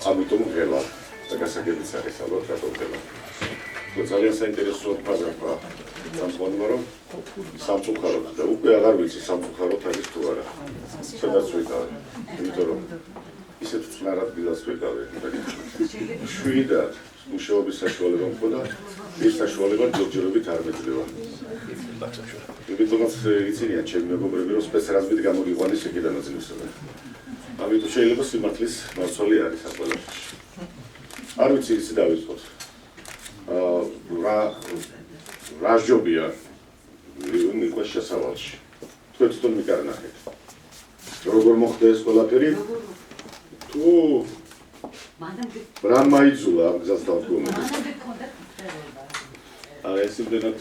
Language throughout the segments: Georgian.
ამიტომ ღელა და გასაგებიც არის ალბათ რატომ ღელა. ძალიან საინტერესო ფაზა სამწუხაროა რომ სამწუხაროდ და უკვე აღარ ვიცი სამწუხაროდ არის თუ არა. სადაც ვიყავი. იმიტომ რომ ისეთ წნარად დილას ვიყავი. შვიდად მუშაობის საშუალება მქონდა, ის საშუალება ჯერჯერობით არ მეძლევა. იმიტომაც იცინიან ჩემი მეგობრები, რომ სპეცრაზმით გამოგიყვანის იქიდან აძლევსებენ. ამიტომ შეიძლება სიმართლის მარცვალი არის ამ ყველაფერში. არ ვიცი ისი დავიწყოთ. რა ჯობია მიყვეს შესავალში. თქვენ თვითონ მიკარნახეთ. როგორ მოხდა ეს ყველაფერი? თუ რა მაიძულა ამ გზას დავდგომები? ეს იმდენად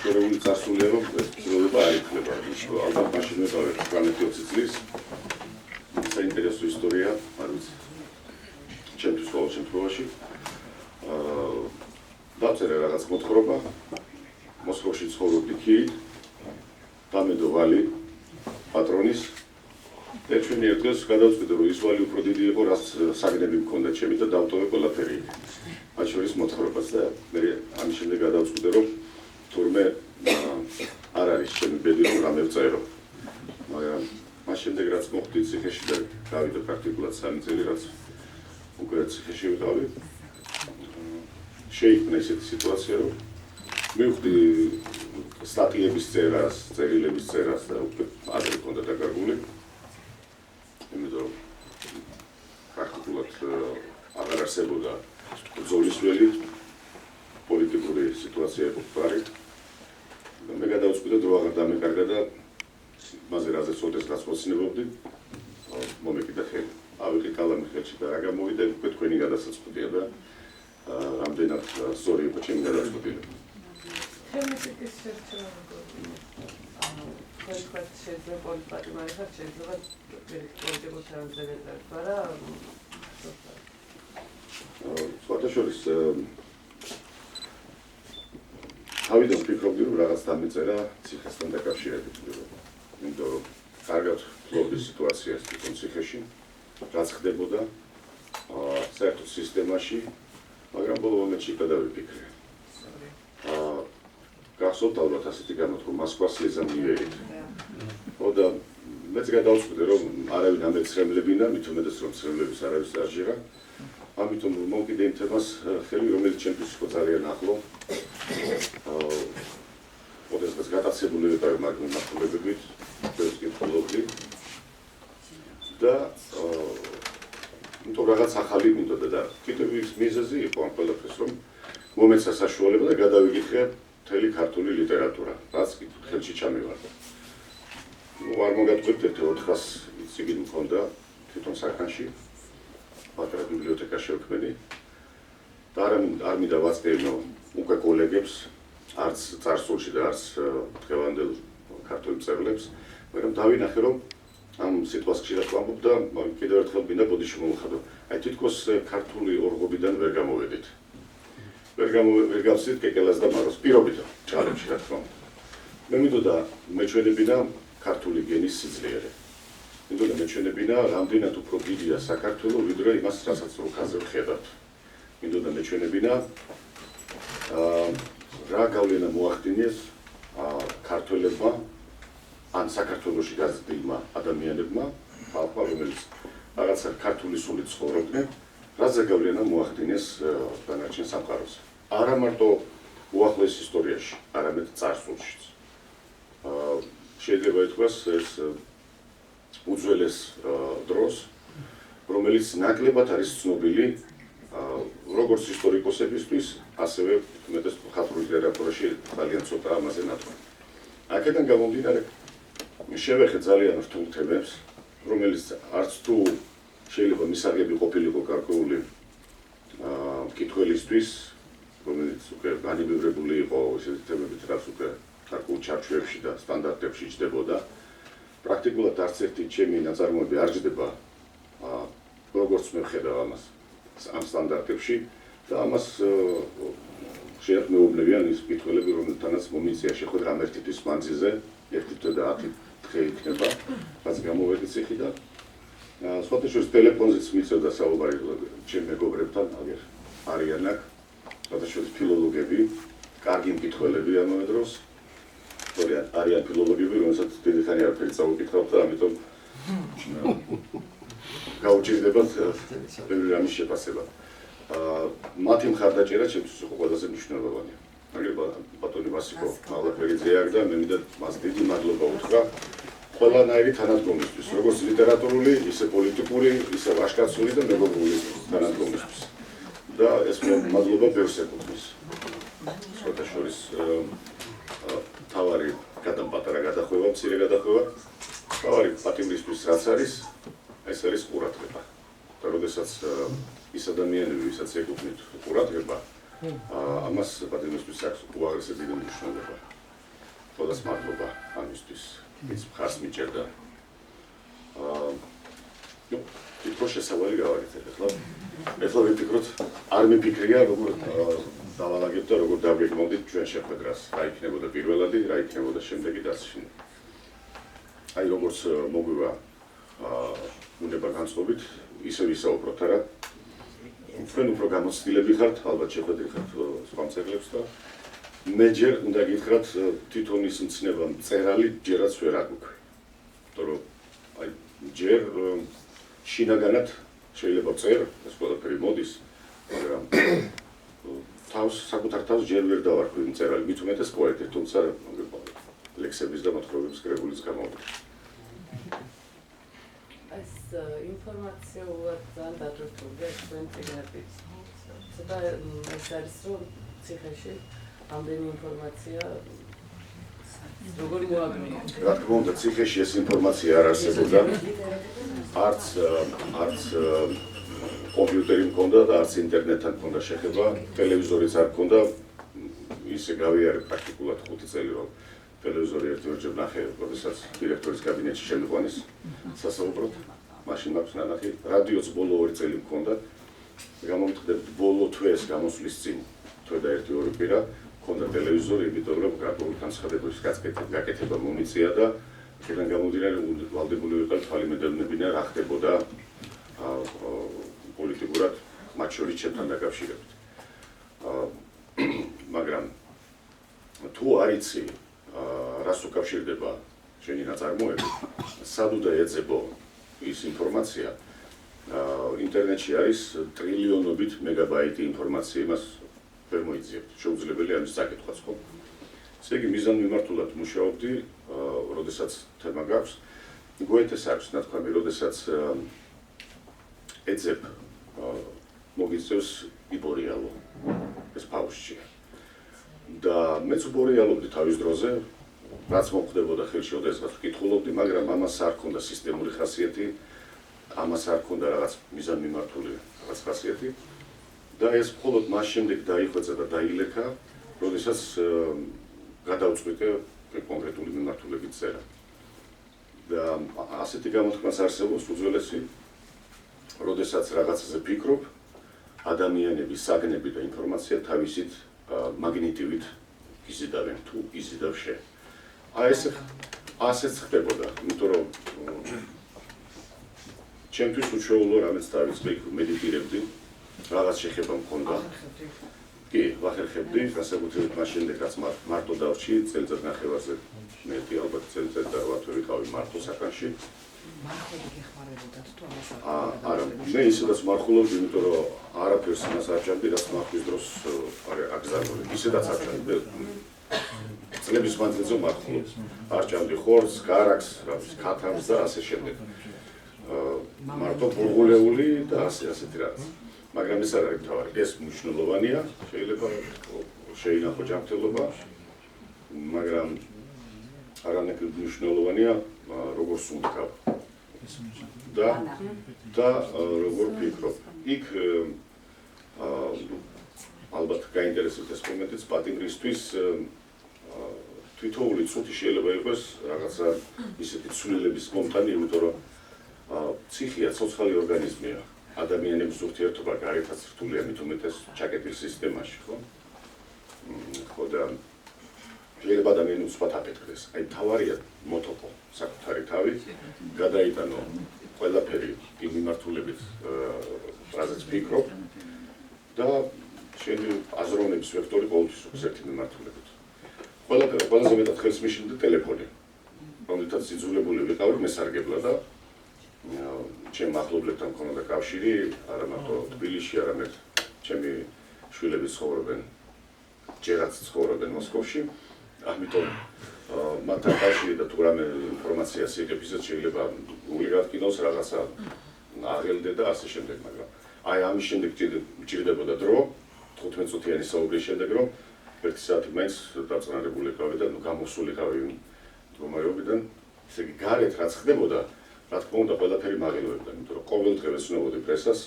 შორეული წარსულია, რომ ეს ცდილობა არ იქნება. ალბათ მაშინ ვიყავით 20 წლის. საინტერესო ისტორია, არ ვიცი. ჩემთვის ყოველ შემთხვევაში. დავწერე რაღაც მოთხრობა. მოსკოვში ცხოვრობდი ქირით. დამედო ვალი პატრონის. და ჩვენი ერთ დღეს გადავწყვიტე, რომ ის ვალი უფრო დიდი იყო, რაც საგნები მქონდა ჩემი და დავტოვე ყველაფერი. მათ შორის მოთხრობას და მე ამის შემდეგ გადავწყვიტე, რომ თურმე არ არის ჩემი ბედი, რომ რამე ვწერო. მაგრამ მას შემდეგ რაც მოხდი ციხეში და გავიდა პრაქტიკულად 3 წელი, რაც უკვე ციხეში ვიყავი. შეიქმნა ესეთი სიტუაცია, რომ მივხვდი სტატიების წერას, წერილების წერას და უკვე ადრე მქონდა დაკარგული. იმიტომ რომ პრაქტიკულად აღარ არსებობდა ბრძოლისველი პოლიტიკური სიტუაცია იყო ფარი. მე გადავწყვიტე, რომ აღარ დამეკარგა და მასე რაზეც ოდესღაც რაც მოცნებობდი, მომეკიდა ხელი. ავიღე კალამი ხელში და რა გამოვიდა, უკვე თქვენი გადასაწყვეტია და რამდენად სწორი იყო ჩემი გადაწყვეტილება. თემატიკის შერჩევა თქვენ შეიძლება პოლიტიკაში ხართ, შეიძლება პოლიტიკურ თემებზე გეტყვით, მაგრამ სხვათაშორის თავიდან ვფიქრობდი, რომ რაღაც დამეწერა ციხესთან დაკავშირებით. იმიტომ რომ კარგად ვფლობდი სიტუაციას თვითონ ციხეში, რაც ხდებოდა საერთოდ სისტემაში, მაგრამ ბოლო მომენტში გადავიფიქრე. გახსოვთ ალბათ ასეთი გამოთქმა მოსკოვას ეზამიერით. და მეც გადავწყვიტე, რომ არავინ ამეცრემლებინა, მით უმეტეს რომ ცრემლების არავის არ ჟღერა. ამიტომ მოვკიდე იმ თემას ხელი, რომელიც ჩემთვის იყო ძალიან ახლო. ოდესღაც გატაცებული ვიყავი მაგ მიმართულებებით, ეს კითხულობდი. და იმიტომ რაღაც ახალი მინდოდა და კიდევ ის მიზეზი იყო ამ ყველაფერს, რომ მომეცა საშუალება და გადავიკითხე მთელი ქართული ლიტერატურა, რაც ხელში ჩამივარდა. არ მოგატყვით 400 წიგნი მქონდა თვითონ საქანში, პატარა ბიბლიოთეკა შევქმნი და არ მინდა ვაწყენო უკვე კოლეგებს, არც წარსულში და არც დღევანდელ ქართულ მწერლებს, მაგრამ დავინახე, რომ ამ სიტყვას ხშირად ვამბობ და კიდევ ერთხელ მინდა ბოდიში მოვხადო. აი თითქოს ქართული ორღობიდან ვერ გამოვედით. ვერ გავსვით კეკელას და მაროს, პირობითო ჭარებში რა თქმა უნდა. მე მინდოდა მეჩვენებინა ქართული გენის სიძლიერე. მინდოდა მეჩვენებინა რამდენად უფრო დიდია საქართველო, ვიდრე იმას, რასაც რუკაზე ვხედავთ. მინდოდა მეჩვენებინა რა გავლენა მოახდინეს ქართველებმა ან საქართველოში გაზრდილმა ადამიანებმა, ხალხმა, რომელიც რაღაცა ქართული სულით ცხოვრობდნენ, რაზე გავლენა მოახდინეს დანარჩენ სამყაროზე. არა მარტო უახლოეს ისტორიაში, არამედ წარსულშიც. შეიძლება ითქვას ეს უძველეს დროს, რომელიც ნაკლებად არის ცნობილი როგორც ისტორიკოსებისთვის, ასევე უმეტეს მხატვრულ ლიტერატურაში ძალიან ცოტა ამაზე ნათქვამი. აქედან გამომდინარე, შევეხე ძალიან რთულ თემებს, რომელიც არც თუ შეიძლება მისაღები ყოფილიყო გარკვეული მკითხველისთვის, რომელიც უკვე განიბევრებული იყო ესეთი თემებით, რაც უკვე გარკვეულ ჩარჩოებში და სტანდარტებში ჯდებოდა. პრაქტიკულად არც ერთი ჩემი ნაწარმოები არ ჯდება, როგორც მე ვხედავ ამას ამ სტანდარტებში და ამას შეიძლება მეუბნებიან ის მკითხველები, რომელთანაც მომიწია შეხვედრა ამ ერთი თვის მანძილზე, 1 თვე და 10 დღე იქნება, რაც გამოვედი ციხიდან. სხვათა შორის ტელეფონზეც მიწევდა საუბარი ჩემ მეგობრებთან, აგერ არიან აქ, სხვათა შორის ფილოლოგები, კარგი მკითხველები ამავე დროს, არიან ფილოლოგები, რომელსაც დიდი ხანი არაფერი წაუკითხავთ და ამიტომ გაუჭირდებათ ბევრი რამის შეფასება. მათი მხარდაჭერა ჩემთვის იყო ყველაზე მნიშვნელოვანი. აგერ ბატონი ვასიკო ალაფერიძე აქ და მე მინდა მას დიდი მადლობა უთხრა ყველანაირი თანადგომისთვის, როგორც ლიტერატურული, ისე პოლიტიკური, ისე ვაჟკაცური და მეგობრული თანადგომისთვის. და ეს მადლობა ბევრს ეკუთვნის. სხვათა შორის თავარი პატარა გადახვევა, მცირე გადახვევა, თავარი პატიმრისთვის რაც არის, ეს არის ყურადღება. და როდესაც ის ადამიანები, ვისაც ეკუთვნით ყურადღება, ამას პატიმრისთვის აქვს უაღრესად დიდი მნიშვნელობა. ყველას მადლობა ამისთვის. ის მხარს მიჭერდა. თვითონ შესავალი გავაკეთეთ ახლა. ეხლა ვიფიქროთ, არ მიფიქრია როგორ დავალაგებთ და როგორ დავგეგმავდით ჩვენ შეხვედრას. რა იქნებოდა პირველადი, რა იქნებოდა შემდეგი დასში. აი როგორც მოგვივა უნება განწყობით, ისე ვისაუბროთ არა. თქვენ უფრო გამოცდილები ხართ, ალბათ შეხვედრი ხართ სხვა მწერლებს და მე ჯერ უნდა გითხრათ თვითონ ის მცნება მწერალი ჯერაც ვერ აგვიქვი. იმიტომ რომ აი ჯერ შინაგანად შეიძლება წერ, ეს ყველაფერი მოდის, მაგრამ საკუთარ თავს ჯერ ვერ დავარქვი მწერალი, მით უმეტეს პოეტი, თუმცა ლექსების და მოთხრობების კრებულიც გამოვიდა. ეს ინფორმაციულად ძალიან დადროშულია თქვენ წიგნებით. ცოტა ეს არის რომ ციხეში ამდენი ინფორმაცია როგორ მოაგნია? რა თქმა უნდა, ციხეში ეს ინფორმაცია არ არსებობდა. არც კომპიუტერი მქონდა და არც ინტერნეტთან მქონდა შეხება, ტელევიზორიც არ მქონდა. ისე გავიარე პრაქტიკულად 5 წელი რომ ტელევიზორი ერთ-ერთჯერ ნახე, როდესაც დირექტორის კაბინეტში შემიყვანეს სასაუბროდ. მაშინ მაქვს ნანახი, რადიოც ბოლო 2 წელი მქონდა. გამომიტყდებით ბოლო თვეს გამოსვლის წინ, თვე და 1-2 კვირა მქონდა ტელევიზორი, იმიტომ რომ გრაფიკული განცხადების გაკეთება მომიწია და აქედან გამომდინარე ვალდებული ვიყავ თვალი მედევნებინა რა ხდებოდა პოლიტიკურად მათ შორის ჩემთან დაკავშირებით. მაგრამ თუ არ იცი რას უკავშირდება შენი ნაწარმოები, სად უნდა ეძებო ის ინფორმაცია, ინტერნეტში არის ტრილიონობით მეგაბაიტი ინფორმაცია, იმას ვერ მოიძიებთ, შეუძლებელი ამის წაკითხვაც ხო? ესე იგი მიზანმიმართულად მუშაობდი, როდესაც თემა გაქვს, გოეთეს აქვს ნათქვამი, როდესაც ეძებ მოგიწევს იბორიალო, ეს ფაუშჩია. და მეც უბორიალობდი თავის დროზე, რაც მოხდებოდა ხელში ოდესღაც ვკითხულობდი, მაგრამ ამას არ ჰქონდა სისტემური ხასიათი, ამას არ ჰქონდა რაღაც მიზანმიმართული რაღაც ხასიათი. და ეს მხოლოდ მას შემდეგ დაიხვეწა და დაილექა, როდესაც გადავწყვიტე კონკრეტული მიმართულებით წერა. და ასეთი გამოთქმაც არსებობს უძველესი, როდესაც რაღაცაზე ფიქრობ, ადამიანები, საგნები და ინფორმაცია თავისით მაგნიტივით იზიდავენ თუ იზიდავ შენ. ასეც ხდებოდა, იმიტომ რომ ჩემთვის უშუალო რამეც დავიწყე, მედიტირებდი, რაღაც შეხება მქონდა. კი, ვახერხებდი, განსაკუთრებით მას შემდეგ, რაც მარტო დავრჩი, წელიწად ნახევარზე მეტი, ალბათ წელიწად და 8 თვე ვიყავი მარტო საკანში. მარხული გეხმარებოდათ თუ ამას არა, მე ისედაც მარხულობდი, იმიტომ რომ არაფერს იმას არ ჭამდი, რაც მარხვის დროს აგზავნული. ისედაც არ ჭამდი. წლების მანძილზე მარხულობ. არ ჭამდი ხორცს, კარაქს, ქათამს და ასე შემდეგ. მარტო ბურღულეული და ასეთი რაღაც. მაგრამ ეს არ არის მთავარი, ეს მნიშვნელოვანია, შეიძლება შეინახო ჯანმრთელობა, მაგრამ არანაკლებ მნიშვნელოვანია როგორ სუნთქავ და როგორ ფიქრობ. იქ ალბათ გაინტერესებთ ეს კომენტიც, პატიმრისთვის თვითოული წუთი შეიძლება იყოს რაღაცა ისეთი ცვლილების სპონტანი, იმიტომ რომ ციხია ცოცხალი ორგანიზმია. ადამიანების ურთიერთობა გარეთაც რთულია, მით უმეტეს ჩაკეტილ სისტემაში, ხო? ხო და შეიძლება ადამიანი უცბად აფეთქდეს. აი თავარია მოტოკო საკუთარი თავი გადაიტანო ყველაფერი იმ მიმართულებით, რაზეც ფიქრობ და შენი აზროვნების ვექტორი ყოველთვის აქვს ერთი მიმართულებით. ყველაზე მეტად ხელს მიშლიდა ტელეფონი. რომლითაც იძულებული ვიყავი მესარგებლად და ჩემ ახლობლებთან მქონდა კავშირი, არა მარტო თბილისში, არამედ ჩემი შვილები ცხოვრობენ, ჯერაც ცხოვრობენ მოსკოვში. ამიტომ მათთან კავშირი და თუ რამე ინფორმაციას იღებ, ისიც შეიძლება გული გატკინოს რაღაცა აღელდე და ასე შემდეგ, მაგრამ აი ამის შემდეგ ჭირდებოდა დრო 15 წუთიანი საუბრის შემდეგ, რომ 1 საათი მაინც დაწნარებული ვიყავი და გამოსულიყავი მდგომარეობიდან, ესე იგი გარეთ რაც ხდებოდა, რა თქმა უნდა ყველაფერი მაღელვებდა, იმიტომ რომ ყოველდღე ვეცნობოდი პრესას,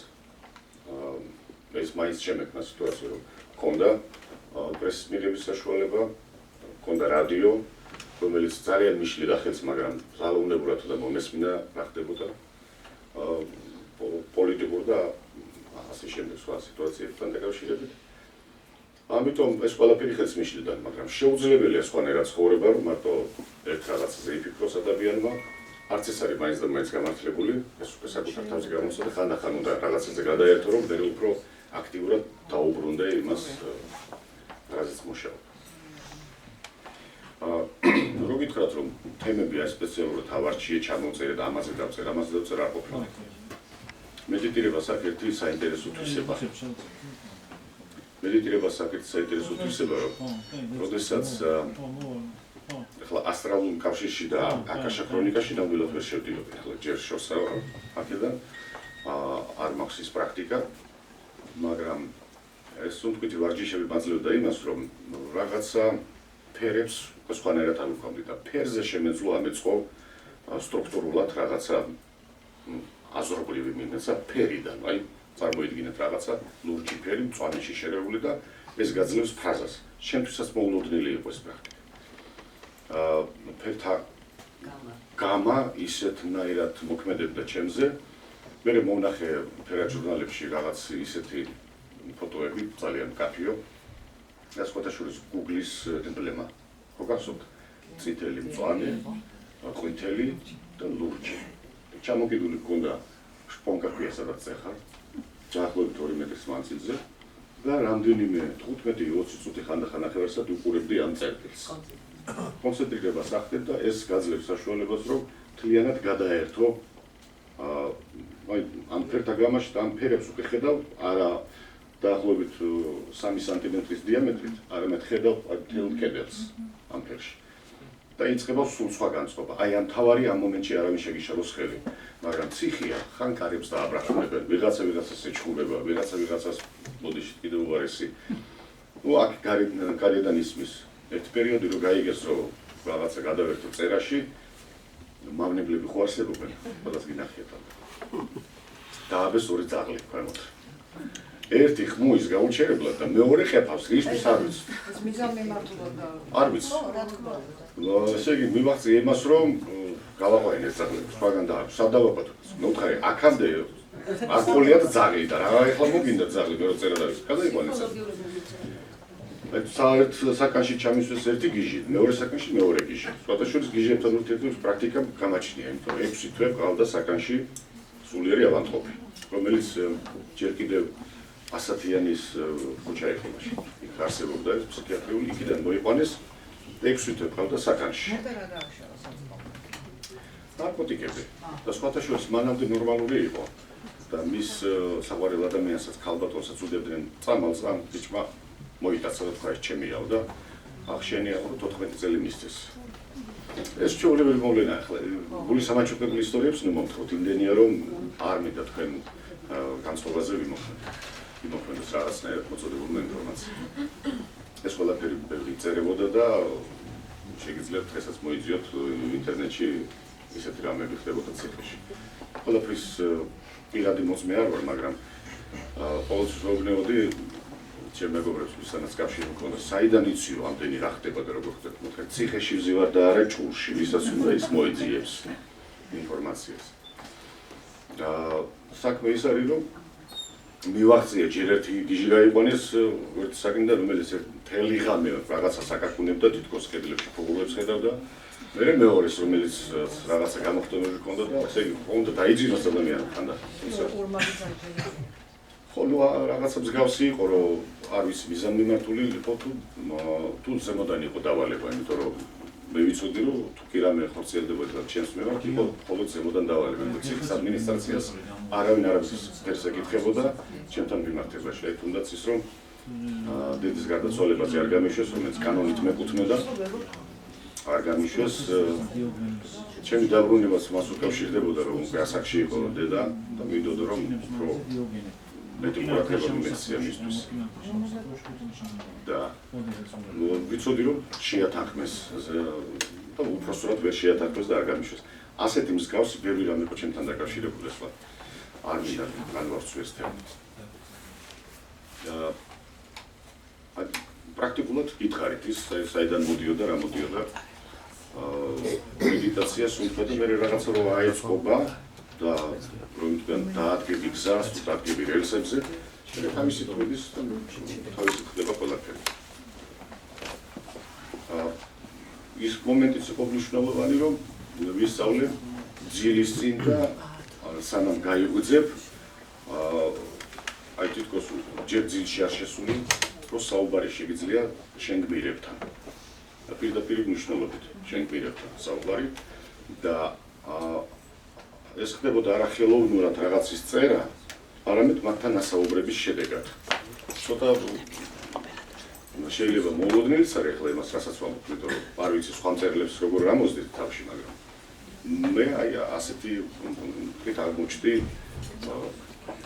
ეს მაინც შემექმნა სიტუაცია, რომ ჰქონდა პრესის მიღების საშუალება, ჰქონდა რადიო, რომელიც ძალიან მიშლიდა ხელს, მაგრამ ზალოვნებურად და მომესმინა რა ხდებოდა პოლიტიკურ და ასე შემდეგ სხვა სიტუაციებთან დაკავშირებით. ამიტომ ეს ყველაფერი ხელს მიშლიდა, მაგრამ შეუძლებელია სხვანაირად ცხოვრება, რომ მარტო ერთ რაღაცაზე იფიქროს ადამიანმა, არც ეს არის მაინც და მაინც გამართლებული, ეს უკვე საკუთარ თავზე გამოსადა, ხანდახან უნდა რაღაცაზე გადაერთო, რომ მე უფრო აქტიურად დაუბრუნდე იმას, რაზეც მუშაობ. რო გითხრათ, რომ თემები აი სპეციალურად ავარჩიე, ჩამოვწერე და ამაზე დავწერე, არ ყოფილა. მედიტირება საკერთი საინტერესო თვისება. მედიტირება საკერთი საინტერესო თვისება, რომ როდესაც ახლა ასტრალურ კავშირში და აკაშა ქრონიკაში ნამდვილად ვერ შევდიოდი. ახლა ჯერ შორსა აქედან არ მაქვს ის პრაქტიკა, მაგრამ ეს თუნდაც ვარჯიშები მაძლევდა იმას, რომ რაღაცა ფერებს სხვანაირად ამოვხამდი და ფერზე შემეძლო ამეწყო სტრუქტურულად რაღაცა აზრობრივი მინაცა ფერიდან, აი წარმოიდგინეთ რაღაცა ლურჯი ფერი, მწვანეში შერეული და ეს გაძლევს ფრაზას. ჩემთვისაც მოულოდნელი იყო ეს პრაქტიკა. ფერთა გამა ისეთნაირად მოქმედებდა ჩემზე. მე მომნახე ფერაჟურნალებში რაღაც ისეთი ფოტოები, ძალიან მკაფიო. ეს ფოტოშურის Google-ის ემბლემა. ხო გახსოვთ? წითელი მწვანე, ყვითელი და ლურჯი. ჩამოკიდული ჰქონდა შპონკა ქვია, სადაც ეხარ. დაახლოებით 2 მეტრის მანძილზე და რამდენიმე 15-20 წუთი ხანდახან ნახევარსად უყურებდი ამ წერტილს. კონცენტრირებას ახდებ და ეს გაძლევს საშუალებას, რომ მთლიანად გადაერთო აი ამ ფერთა გამაში და ამ ფერებს უკვე ხედავ, არა დაახლოებით 3 სანტიმეტრის დიამეტრით, არამედ ხედავ მთელ კედელს ამ ფერში. და იწყება სულ სხვა განწყობა. აი ამ თავარი ამ მომენტში არავინ შეგიშალოს ხელი, მაგრამ ციხია ხან კარებს დააბრაყუნებენ, ვიღაცას ეჩხუბება, ვიღაცას ბოდიში კიდევ უარესი. ნუ აქ გარედან ისმის ერთ პერიოდი რო გაიგეს, რომ რაღაცა გადავერთო წერაში, მავნებლები ხო არსებობენ, ყველას გინახიათ. დააბეს 2 ძაღლი ქვემოთ. ერთი ხმუის გაუჩერებლად და მეორე ხეფავს, ისთვის არ ვიცი. ეს მიზანმიმართულად და არ ვიცი. ესე იგი მივახცე იმას, რომ გავაყვანე ეს ძაღლები, სხვაგან და არ სად დავაყოთ. მოვხარე აქამდე არ ყოლიათ ძაღლი და რა ახლა მოგინდა ძაღლი, მე რო წერა დავის. გადაიყვანე ძაღლი. საერთ საკანში ჩამისვეს ერთი გიჟი, მეორე საკანში მეორე გიჟი. სხვადასხვა გიჟებთან ურთიერთობის პრაქტიკა გამაჩნია, იმიტომ რომ 6 თვე ყავდა საკანში სულიერი ავანტყოფი, რომელიც ჯერ კიდევ ასათიანის ქუჩა ეხებაში. იქ არსებობდა ეს ფსიქიატრიული, იქიდან მოიყვანეს 6 თვე ყავდა საკანში. ნარკოტიკები და სხვადასხვა მანამდე ნორმალური იყო და მის საყვარელ ადამიანსაც ქალბატონსაც უდებდნენ წამალს ამ ბიჭმა მოიტაცა და თქვა ეს ჩემიაო და ახშენია რომ 14 წელი მისცეს. ეს ჩვეულებრივი მოვლენაა ახლა გული სამაჩუქებულ ისტორიებს ნუ მომთხოვთ იმდენია რომ არ მინდა თქვენ განსხვავებაზე ვიმოქმედოთ რაღაცნაირად მოწოდებულმა ინფორმაციამ. ეს ყველაფერი ბევრი წერებოდა და შეგიძლიათ დღესაც მოიძიოთ ინტერნეტში ისეთი რამები ხდებოდა ციხეში. ყველაფრის პირადი მოწმე არ ვარ, მაგრამ ყოველთვის ვეუბნებოდი ჩემ მეგობრებს, ვისთანაც კავშირი მქონდა, საიდან იციო ამდენი რა ხდება და როგორ ხდება. მოთხრა ციხეში ვზივარ და არა ჭურში, ვისაც უნდა ის მოიძიებს ინფორმაციას. საქმე ის არის, რომ მივაღწია ჯერ ერთი გიჟი გაიყვანეს ერთი საკინდა რომელიც მთელი ღამე რაღაცას აკაკუნებდა თითქოს კედლებში ფუღურებს ხედავდა მე მეორეს რომელიც რაღაცა გამოხდომები ჰქონდა და ესე იგი უნდა დაიძინოს ადამიანი ხანდა ხოლო რაღაცა მსგავსი იყო რომ არ ვიცი მიზანმიმართული იყო თუ ზემოდან იყო დავალება იმიტომ რომ მე ვიცოდი რომ თუ კი რამე ხორციელდებოდა ჩემს მიმართ იყო მხოლოდ ზემოდან დავალება ციხის ადმინისტრაციას არავინ არაფერს ეკითხებოდა ჩემთან მიმართებაში აი თუნდაც ის რომ დედის გარდაცვალებაზე არ გამიშვეს რომელიც კანონით მეკუთვნოდა არ გამიშვეს ჩემი დაბრუნებას მას უკავშირდებოდა რომ გასაგში იყო დედა და მინდოდა რომ მეტი ყურადღება მიმეცია მისთვის და ვიცოდი რომ შეათანხმეს და უпроსტად ვერ შეათანხმეს და არ გამიშვეს ასეთი მსგავსი ბევრი რამე იყო ჩემთან დაკავშირებული ახლა არ მინდა განვარცვეს თემა პრაქტიკულად გითხარით ის საიდან მოდიოდა რა მოდიოდა მედიტაცია სულთქვა და მე რაღაცა რომ აეწყობა და რომ თქვენ დაადგები გზას თუ დაადგები რელსებზე ამისი თქმის თავისი ხდება ყველაფერი ის მომენტიც იყო მნიშვნელოვანი რომ ვისწავლე ძილის წინ და სანამ გაიღვიძებ აი თითქოს ჯერ ძილში არ შესული რომ საუბარი შეგიძლია შენ გმირებთან და პირდაპირ მნიშვნელობით შენ გმირებთან საუბარი და ეს ხდებოდა არა ხელოვნურად რაღაცის წერა, არამედ მათთან ასაუბრების შედეგად. ცოტა შეიძლება მოულოდნელიც არის ახლა იმას რასაც ვამბობ, იმიტომ რომ არ ვიცი სხვა მწერლებს როგორ ამოძდით თავში, მაგრამ მე აი ასეთი თქვით აღმოჩნდი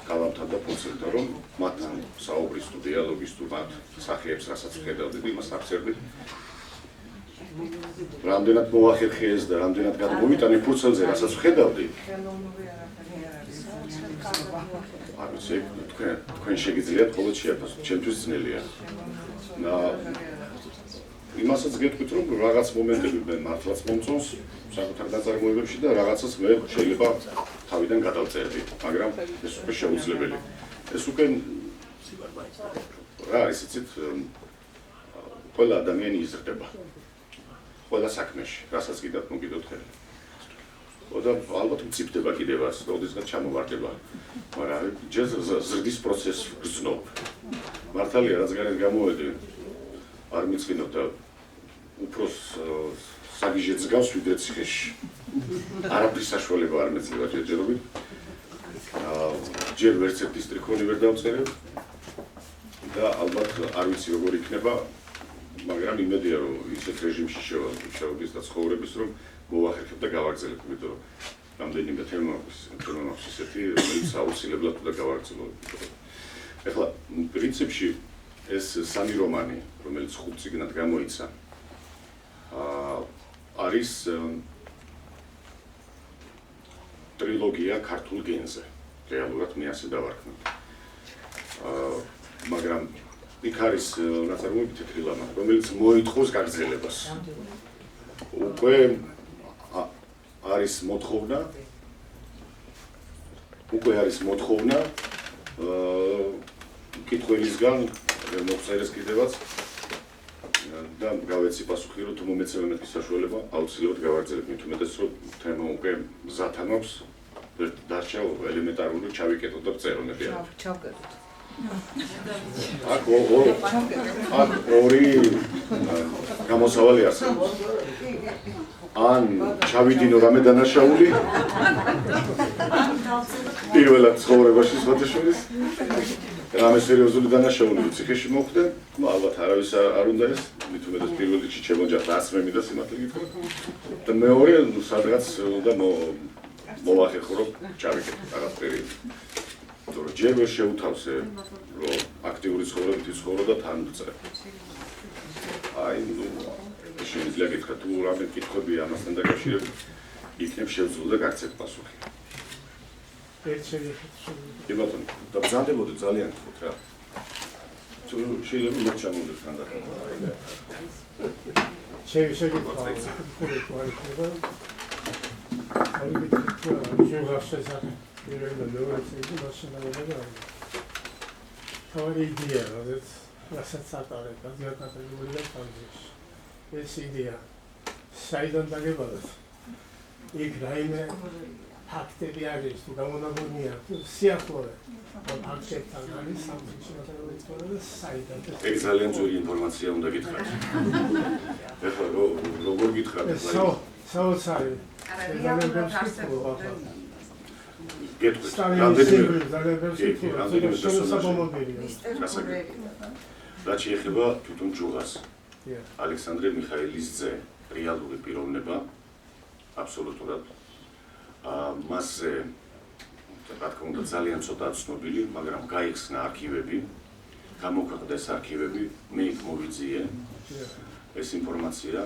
კალამთან და ფონსელთან რომ მათთან საუბრის თუ დიალოგის თუ მათ სახეებს რასაც ვხედავდით, იმას აღწერდით. რამდენად მოახერხეს და რამდენად გადმოვიტანე ფურცელზე, რასაც ვხედავდი. არ ვიცი, თქვენ შეგიძლიათ მხოლოდ შეაფასოთ, ჩემთვის ძნელია. იმასაც გეტყვით, რომ რაღაც მომენტები მე მართლაც მომწონს საკუთარ ნაწარმოებებში და რაღაცას მე შეიძლება თავიდან გადავწერდი, მაგრამ ეს უკვე შეუძლებელი. ეს უკვე რა არის, იცით, ყველა ადამიანი იზრდება. ყველა საქმეში, რასაც კიდევ მოგიდოთ ხელი. და ალბათ მწიფდება კიდევაც, როდესაც ჩამოვარდება. მაგრამ ჯერ ზრდის პროცესს გრძნობ. მართალია, რაც გარეთ გამოვედი, არ მიწყინოთ და უფრო საგიჟეც გავს ვიდრე ციხეში. არაფრის საშუალება არ მეძლევა ჯერჯერობით. ჯერ ვერც ერთი სტრიქონი ვერ დავწერებ და ალბათ არ ვიცი როგორ იქნება. მაგრამ იმედია რომ ისეთ რეჟიმში შევდის და ცხოვრების რომ მოვახერხებ და გავაგრძელებ, იმიტომ რომ რამდენიმე თემა აქვს ისეთი, რომელიც აუცილებლად უნდა გავაგრძელო. ეხლა პრინციპში ეს სამი რომანი, რომელიც 5 წიგნად გამოიცა, არის ტრილოგია ქართულ გენზე. რეალურად მე ასე დავარქმევ. მაგრამ იქ არის ნაწარმოები თეთრი ლამა, რომელიც მოითხოვს გაგრძელებას. უკვე არის მოთხოვნა კითხველისგან მოგწერეს კიდევაც და გავეცი პასუხი, რომ თუ მომეცემა მეთქი საშუალება, აუცილებლად გავაგრძელებ, მით უმეტეს, რომ თემა უკვე მზად ამაქვს, დარჩა ელემენტარული ჩავიკეტო და ვწერო ნებიარად. ჩავკეტოთ. აქ ორი გამოსავალი არსებობს. ან ჩავიდინო რამე დანაშაული პირველად ცხოვრებაში სხვადასხვის რამე სერიოზული დანაშაული ციხეში მოხდა, ალბათ არავის არ უნდა ეს, მით უმეტეს პირველ რიგში ჩემოჯახდა ასმემი და სიმართლე გითხრა. და მეორე სადღაც უნდა მოვახერხო რომ ჩავიკეტო რაღაც პერიოდი. რომ ჯერ ვერ შეუთავსე, რომ აქტიური ცხოვრებით იცხოვრო და თან ვწერ. აი, შეიძლება გითხრა, თუ რამე კითხვები ამასთან დაკავშირებით, იქნებ შევძლო და გაგცეთ პასუხი. კი ბატონო, დაბრძანდებოდი ძალიან გთხოვთ რა. თუ შეიძლება მე ჩამოვიდეთ თანდათან. შეიძლება თავი იდეა, რასაც ატარებდა, ზიარკატებული და თავის. ეს იდეა საიდან დაგებადოთ? იქ რაიმე ფაქტები არის, თუ გამონაბუნია, სიახლოვე. ფაქტებთან არის სამწუხაროდ საიდან. ეგ ძალიან ძვირი ინფორმაცია უნდა გითხრათ. ეხლა როგორ გითხრათ? საოცარი. გეტყვით, რაც შეეხება თვითონ ჯუღას. ალექსანდრე მიხაილის ძე, რეალური პიროვნება, აბსოლუტურად. მასზე, რა თქმა უნდა, ძალიან ცოტაა ცნობილი, მაგრამ გაიხსნა არქივები, გამოქვეყნდა ეს არქივები, მე იქ მოვიძიე ეს ინფორმაცია.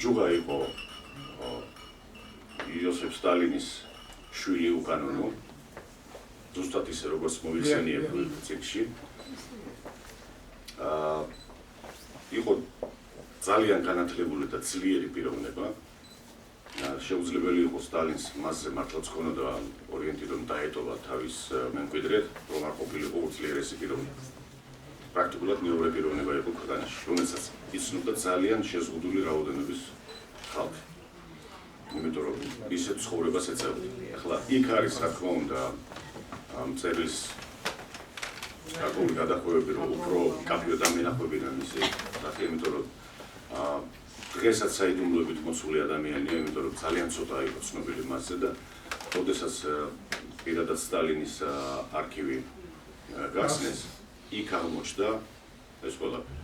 ჯუღა იყო იოსებ სტალინის შვილი უკანონო, ზუსტად ისე როგორც მოვიხსენიებ წიგნში. იყო ძალიან განათლებული და ძლიერი პიროვნება. შეუძლებელი იყო სტალინს მასზე მართლაც ჰქონოდა ორიენტი რომ დაეტოვა თავის მემკვიდრედ, რომ არ ყოფილიყო უძლიერესი პიროვნება. პრაქტიკულად მეორე პიროვნება იყო ქვეყანაში, რომელსაც იცნობდა ძალიან შეზღუდული რაოდენობის ხალხი. იმიტომ რომ ისეთ ცხოვრებას ეწეოდა. ახლა იქ არის რა თქმა უნდა მწერლის საკუთარი გადახვევები, რომ უფრო კაფეო დამენახებიდან ისე სახე, იმიტომ რომ დღესაც საიდუმლოებით მოცული ადამიანია, იმიტომ რომ ძალიან ცოტა იყო ცნობილი მასზე და ოდესაც პირადად სტალინის არქივი გახსნეს, იქ აღმოჩნდა ეს ყველაფერი.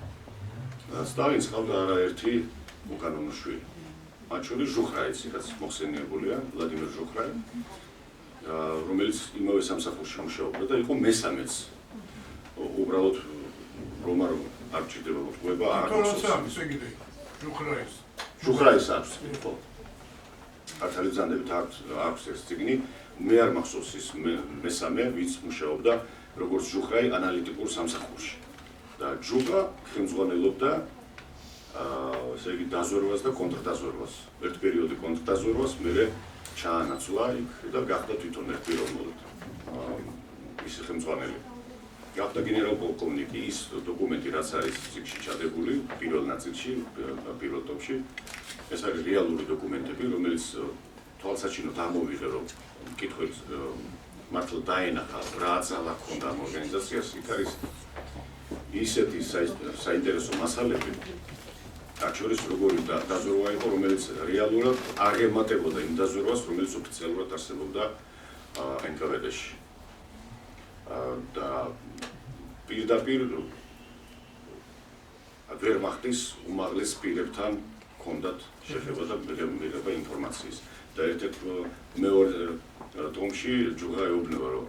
სტალინს ჰყავდა არაერთი უკანონო შვილი. მათ შორის ჟუხრაიც, რაც მოხსენიებულია, ვლადიმერ ჟუხრაი, რომელიც იმავე სამსახურში მუშაობდა და იყო მესამეც. უბრალოდ რომ არ ჭირდება მოყვება, არ აქვს. ჟუხრაის აქვს, ხო. ქართული ბრძანდებით აქვს ეს წიგნი. მე არ მახსოვს ის მესამე, ვინც მუშაობდა როგორც ჟუხრაი ანალიტიკურ სამსახურში. და ჯუღა ხელმძღვანელობდა ესე იგი დაზვერვას და კონტრდაზვერვას. ერთ პერიოდი კონტრდაზვერვას, მერე ჩაანაცვლა იქ და გახდა თვითონ ერთპიროვნულად ის ხელმძღვანელი. გახდა გენერალ-პოლკოვნიკი, ის დოკუმენტი, რაც არის წიგნში ჩადებული, პირველ ნაწილში, პირველ ტომში. ეს არის რეალური დოკუმენტები, რომელიც თვალსაჩინოდ ამოვიღე, რომ მკითხველს მართლა დაენახა, რა ძალა ჰქონდა ამ ორგანიზაციას. იქ არის ისეთი საინტერესო მასალები, რაც შორის როგორი დაზვერვა იყო, რომელიც რეალურად აღემატებოდა იმ დაზვერვას, რომელიც ოფიციალურად არსებობდა NKVD-ში. და პირდაპირ ვერმახტის უმაღლეს პირებთან ჰქონდათ შეხება და მიღება ინფორმაციის. და ერთ-ერთ მეორე ტომში ჯუღა ეუბნება, რომ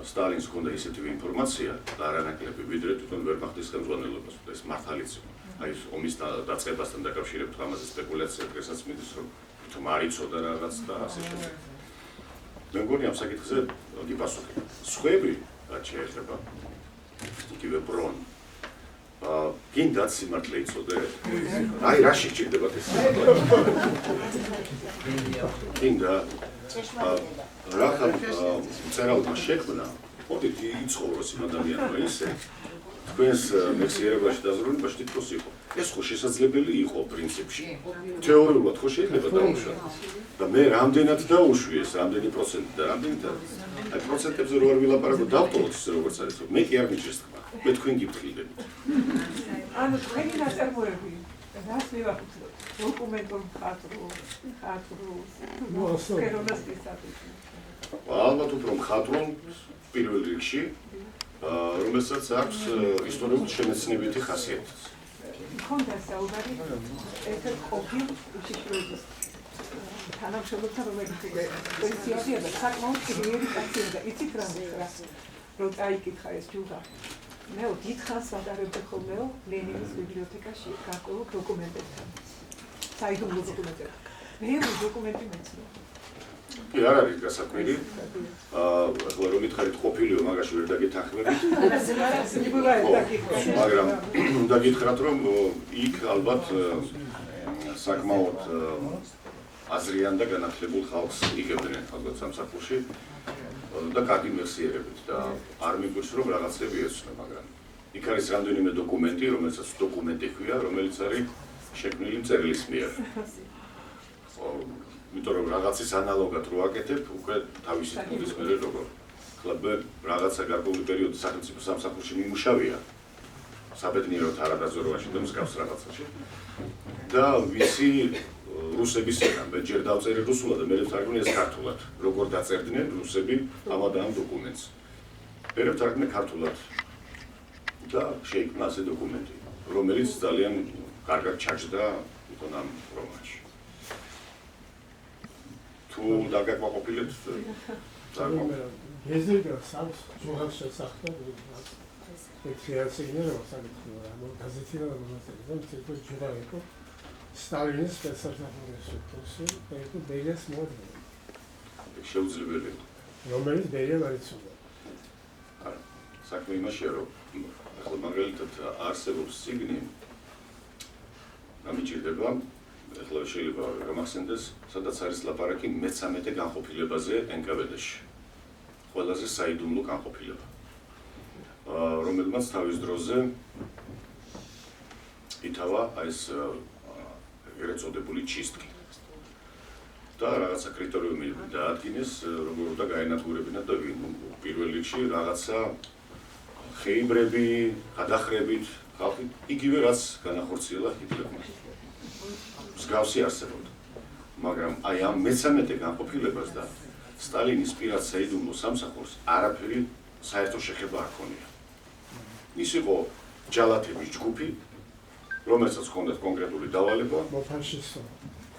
სტალინს ჰქონდა ისეთივე ინფორმაცია და არანაკლები, ვიდრე თვითონ ვერმახტის ხელმძღვანელობას. ეს მართალიც იყო. აი ეს ომის დაწყებასთან დაკავშირებით ამაზე სპეკულაცია დღესაც მიდის, რომ თვითონ არ იცოდა რაღაც და ასე შემდეგ. მე მგონი ამ საკითხზე გიპასუხე. სხვები რაც შეეხება იგივე ბრონ. გინდათ სიმართლე იცოდე? აი რა შეჭირდებათ ეს სიმართლე? გინდა რა ხარ მწერალმა შექმნა, მოდით იცხოვროს იმ ადამიანმა ისე. თქვენს მეცნიერებაში დაზრუნებაში თითქოს იყო. ეს ხო შესაძლებელი იყო პრინციპში. თეორიულად ხო შეიძლება დაუშვათ. და მე რამდენად დაუშვი ეს, რამდენი პროცენტი და რამდენი და აი პროცენტებზე რო არ ვილაპარაკო დავტოვოთ ისე როგორც არის. მე კი არ მიჭირს თქმა. მე თქვენ გიფრთხილდებით. ანუ თქვენი ნაწარმოები რას მივახუცოთ? დოკუმენტურ მხატვრულ, სფერონასტისათვის. ალბათ უფრო მხატვრულ პირველ რიგში, რომელსაც აქვს ისტორიულ შემეცნებითი ხასიათიც. მქონდა საუბარი ერთ-ერთ ყოფილ უშიშროების თანამშრომელთან, რომელიც პენსიაზია და საკმაოდ ძლიერი კაცია და იცით რა მითხრა, რომ წაიკითხა ეს ჯუღა. მე დიდხანს ვადარებდი ხოლმეო ლენინის ბიბლიოთეკაში გარკვეულ დოკუმენტებთან. საიდუმლო დოკუმენტები. მე დოკუმენტი მეცნო. კი, არ არის გასაკვირი. ახლა რომ მითხარით ყოფილიო, მაგაში ვერ დაგეთანხმებით. მაგრამ უნდა გითხრათ, რომ იქ ალბათ საკმაოდ აზრიან და განათლებულ ხალხს იგებდნენ ალბათ სამსახურში. და კარგი მეხსიერებით და არ მიგვირს რომ რაღაცები ეცნო, მაგრამ იქ არის რამდენიმე დოკუმენტი, რომელსაც დოკუმენტი ქვია, რომელიც არის შექმნილი მწერლის მიერ. იმიტომ რომ რაღაცის ანალოგად რო აკეთებ, უკვე თავისი თქმის მერე როგორ. ხლაბე რაღაცა გარკვეული პერიოდი სახელმწიფო სამსახურში მიმუშავია. საბედნიეროდ არაბაზორობაში და მსგავს რაღაცაში. და ვისი რუსების ენა, მე ჯერ დავწერე რუსულად და მე ვთარგმნე ეს ქართულად. როგორ დაწერდნენ რუსები ამ დოკუმენტს. მე ვთარგმნე ქართულად. და შეიქმნა ასე დოკუმენტი, რომელიც ძალიან კარგად ჩაჯდა თვითონ ამ რომანში. თუ დაგაკმაყოფილებთ, გეზრდა სამ ჯუღას შესახდა ექციანსიგნერო საკითხია, ანუ გაზეთი რა მომწევს, თვითონ ჯუღა იყო სტალინის სპეცსამსახურის სტრუქტურაში, იყო ბეილიას მოადგილე. შეუძლებელი. რომელიც ბეილია მარიცუდა. არა, საქმე იმაშია, რომ ახლა მაგალითად არსებობს სიგნი, გამიჭირდება, ახლა შეიძლება გამახსენდეს, სადაც არის ლაპარაკი მე-13 განყოფილებაზე NKVD-ში. ყველაზე საიდუმლო განყოფილება. რომელმაც თავის დროზე ითავა ეს ეგრეთ წოდებული ჩისტკი. და რაღაცა კრიტერიუმი დაადგინეს, როგორ უნდა გაენადგურებინა და პირველ რიგში რაღაცა ხეიბრები, გადახრებით, ხალხი იგივე რაც განახორციელა ჰიტლერმა. მსგავსი არსებობდა. მაგრამ აი ამ მე-13 განყოფილებას და სტალინის პირად საიდუმლო სამსახურს არაფერი საერთო შეხება არ ჰქონია. ის იყო ჯალათების ჯგუფი, რომელსაც ჰქონდათ კონკრეტული დავალება. მოფაშისტო.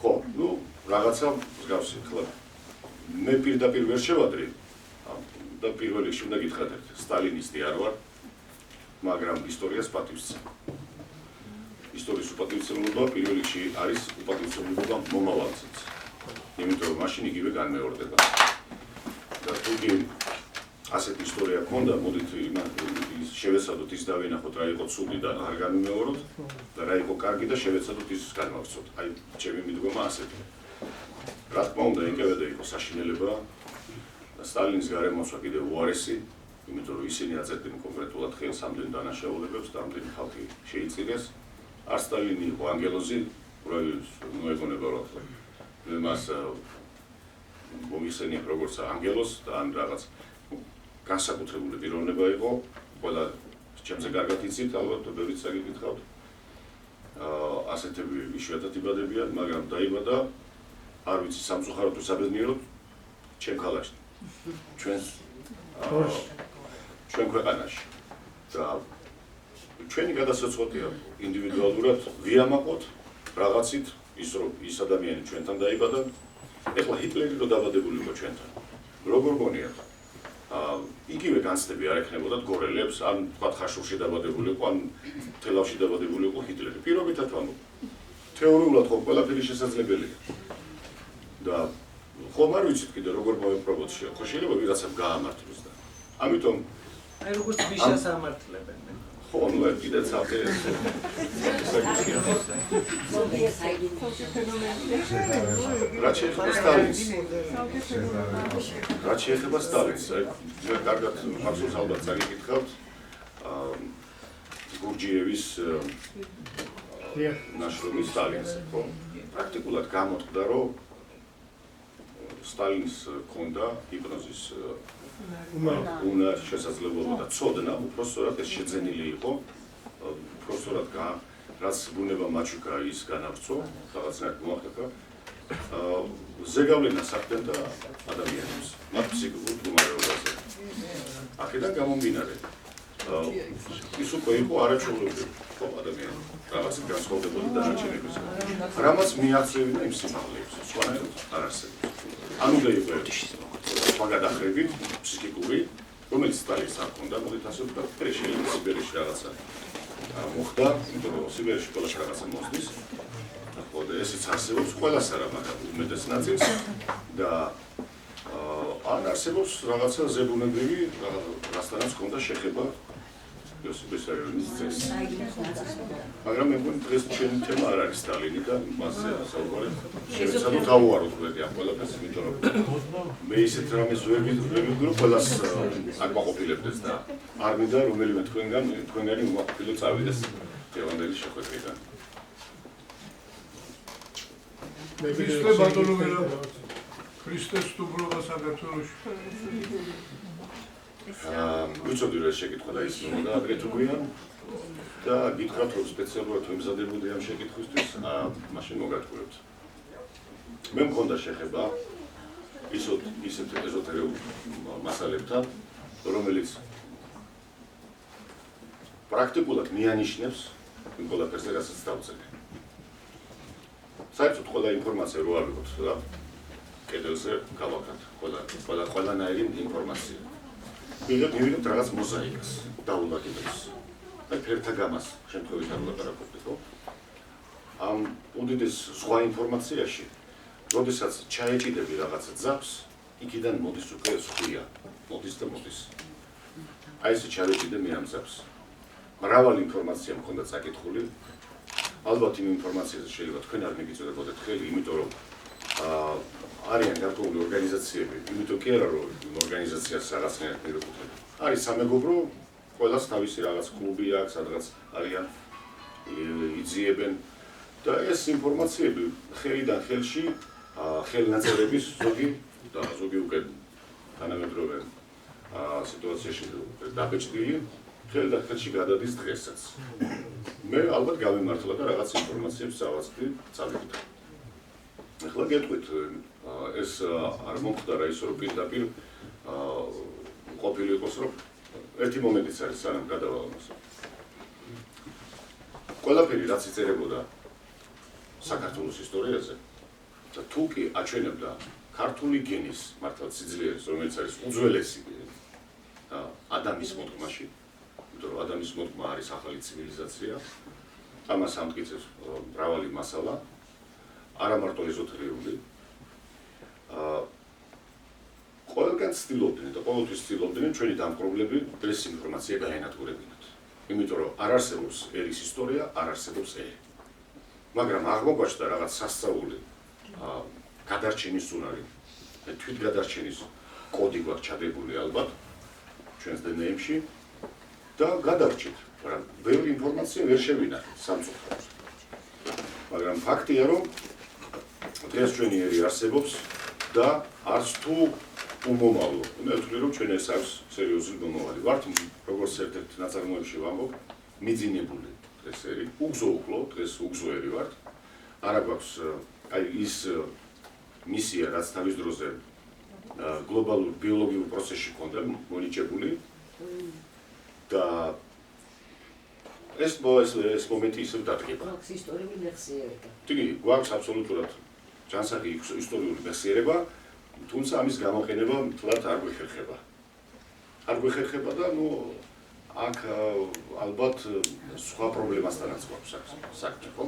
ხო, ნუ რაღაცა მსგავსი ხლა. მე პირდაპირ ვერ შევადრი და პირველ რიგში უნდა გითხრათ, სტალინისტი არ ვარ, მაგრამ ისტორიას პატივსცემ. ისტორიის უპატივცემლობა პირველ რიგში არის უპატივცემლობა მომავალსაც. იმიტომ რომ მაშინ იგივე განმეორდება. და თუ კი ასეთი ისტორია გქონდა, მოდით შევეცადოთ ის დავინახოთ, რა იყო ცუდი და არ განმეოროთ და რა იყო კარგი და შევეცადოთ ის განვახცოთ. აი, ჩემი მიდგომა ასეთი. რა თქმა უნდა, NKVD იყო საშინელება და სტალინის გარემოსვა კიდევ უარესი, იმიტომ რომ ისინი აწევდნენ კონკრეტულად ხელს ამდენ დანაშაულებებს და ამდენი ხალხი შეიწირეს. არ სტალინი იყო ანგელოზი, მოეგონება რომ მას მომიხსენიებ როგორც ანგელოზს და ან რაღაც განსაკუთრებული პიროვნება იყო, ყველა ჩემზე კარგად იცით, ალბათ ბევრიც საგიკითხავთ. ასეთები იშვიათად იბადებიან, მაგრამ დაიბადა, არ ვიცი სამწუხაროდ თუ საბედნიეროდ, ჩემ ქალაქში, ჩვენ ქვეყანაში. და ჩვენი გადასაწყვეტია ინდივიდუალურად ვიამაყოთ რაღაცით, ის ადამიანი ჩვენთან დაიბადა, ეხლა ჰიტლერი რო დაბადებული იყო ჩვენთან. როგორ გონიათ? იგივე განცდები არ ექნებოდათ გორელებს, ან თქვათ ხაშურში დაბადებული იყო, ან თელავში დაბადებული იყო ჰიტლერი. პირობითად ვამბობ. თეორიულად ხო ყველაფერი შესაძლებელია. და ხომ არ ვიცით კიდე როგორ მოვეპყრობოთ ხო შეიძლება ვიღაცამ გაამართლოს და ამიტომ აი როგორც ბიშას ამართლებენ. ხო, ნუ კიდე ცალკე რაც შეეხება სტალინს. რაც შეეხება სტალინს, აი კარგად მახსოვს ალბათ წაგიკითხავთ გურჯიევის ნაშრომი სტალინს, ხო? პრაქტიკულად გამოთქვდა, რომ სტალინს ჰქონდა ჰიპნოზის შესაძლებლობა და ცოდნა, უпростоრად ეს შეძენილი იყო, უпростоრად რაც ბუნება მაჩუკა ის განავრცო, რაღაცნაირად მოახერხა, ზეგავლენას ახდენდა ადამიანებს, მათ ფსიქიკურ მდგომარეობაზე. აქედან გამომდინარე, ის უკვე იყო არაჩვეულებრივი ხო ადამიანი, რაღაც განსხვავებული დანარჩენებისა. რამაც მიაღწევინა იმ სიმაღლეებს, სხვანაირად არ არსებობს. ანუ და იყო სხვა გადახრებით, ფსიქიკური, რომელიც სტალინს არ ჰქონდა, მოდით ასე ვთქვათ, შეიძლება სიბერიაში რაღაცა მოხდა, იმიტომ რომ სიბერიაში ყველაში რაღაცა მოსდის. ხო და ესეც არსებობს ყველას არა, მაგრამ უმეტეს ნაწილს და ან არსებობს რაღაცა ზებუნებრივი, რასთანაც ჰქონდა შეხება იოსებ ვისარიონის წესი. მაგრამ მე მგონი დღეს ჩემი თემა არ არის სტალინი და მასზე საუბარი. შევეცადოთ დავუაროთ ყველი ამ ყველაფერს, იმიტომ რომ მე ისეთ რამეს ვერ ვიგულო ყველას აკმაყოფილებდეს და არ მინდა რომელიმე თქვენგანი უმაყოფილო წავიდეს დღევანდელი შეხვედრიდან. Χριστέ ბატონო Χριστე სტუბრობა საქართველოში. ვიცოდი რომ შეკითხვა და ის უნდა აგრეთვე გვიან და გითხრათ რომ სპეციალურად ვემზადებოდი ამ შეკითხვისთვის, მაშინ მოგატყურებთ. მე მქონდა შეხება ისეთ ეზოტერიულ მასალებთან, რომელიც პრაქტიკულად მიანიშნებს იმ ყველაფერზე, რასაც დავწერე. საერთოდ ყველა ინფორმაცია რო ავიღოთ და კედელზე გავაკეთოთ ყველანაირი ინფორმაცია. მივიღებთ რაღაც მოზაიკას, დაულაგებს. და ფერთა გამას შემთხვევით არ ვლაპარაკობთ, ხო? ამ უდიდეს სხვა ინფორმაციაში, როდესაც ჩაეჭიდები რაღაცა ძაფს, იქიდან მოდის უკვე სხვია, მოდის და მოდის. აი ესე ჩავეჭიდე მე ამ ძაფს. მრავალი ინფორმაცია მქონდა წაკითხული. ალბათ იმ ინფორმაციაზე შეიძლება თქვენ არ მიგიწოდებოდეთ ხელი, იმიტომ რომ არიან გარკვეული ორგანიზაციები, იმიტომ კი არა რომ იმ ორგანიზაციას რაღაცნაირად მიეკუთვნება. არის სამეგობრო, ყველას თავისი რაღაც კლუბი აქვს, სადღაც არიან იძიებენ და ეს ინფორმაციები ხელიდან ხელში, ხელნაწერების ზოგი უკვე თანამედროვე სიტუაციაში დაბეჭდილი ხელიდან ხელში გადადის დღესაც. მე ალბათ გავიმართლა და რაღაც ინფორმაციებს წავიღე. ახლა გეტყვით, ეს არ მომხდარა ის რომ პირდაპირ ყოფილი იყოს რომ ერთი მომენტიც არის სანამ გადავალ მას. ყველაფერი რაც იწერებოდა საქართველოს ისტორიაზე და თუ კი აჩვენებდა ქართული გენის მართლაც სიძლიერეს, რომელიც არის უძველესი ადამიანის მოდგმაში, იმიტომ რომ ადამიანის მოდგმა არის ახალი ცივილიზაცია, ამას ამტკიცებს მრავალი მასალა, არა მარტო ეზოტერიული. ყველგან ცდილობდნენ და ყოველთვის ცდილობდნენ ჩვენი დამპყრობლები ეს ინფორმაცია გაენადგურებინათ. იმიტომ რომ არ არსებობს ერის ისტორია, არ არსებობს ერი. მაგრამ აღმოგვაჩნდა რაღაც სასწაული გადარჩენის უნარი, თვითგადარჩენის კოდი გვაქვს ჩადებული ალბათ ჩვენს დნმ-ში და გადარჩით, მაგრამ ბევრი ინფორმაცია ვერ შევინახეთ სამწუხაროდ. მაგრამ ფაქტია რომ დღეს ჩვენი ერი არსებობს და არც თუ უმომავლო. მე ვთვლი რომ ჩვენ ეს არის სერიოზული მომავალი. ვართ როგორც ერთ-ერთ ნაწარმოებში ვამბობ, მიძინებული დღეს ერი, უგზო უკლო, დღეს უგზო ერი ვართ. არა გვაქვს აი ის მისია, რაც თავის დროზე გლობალურ ბიოლოგიურ პროცესში ჰქონდა მონიჭებული და ეს მომენტი ისევ დადგება. გვაქვს ისტორიული მეხსიერება. კი, გვაქვს აბსოლუტურად ჯანსაღი ისტორიული მეხსიერება, თუმცა ამის გამოყენება მთლად არ გვეხერხება. არ გვეხერხება და აქ ალბათ სხვა პრობლემასთანაც გვაქვს საქმე, ხო?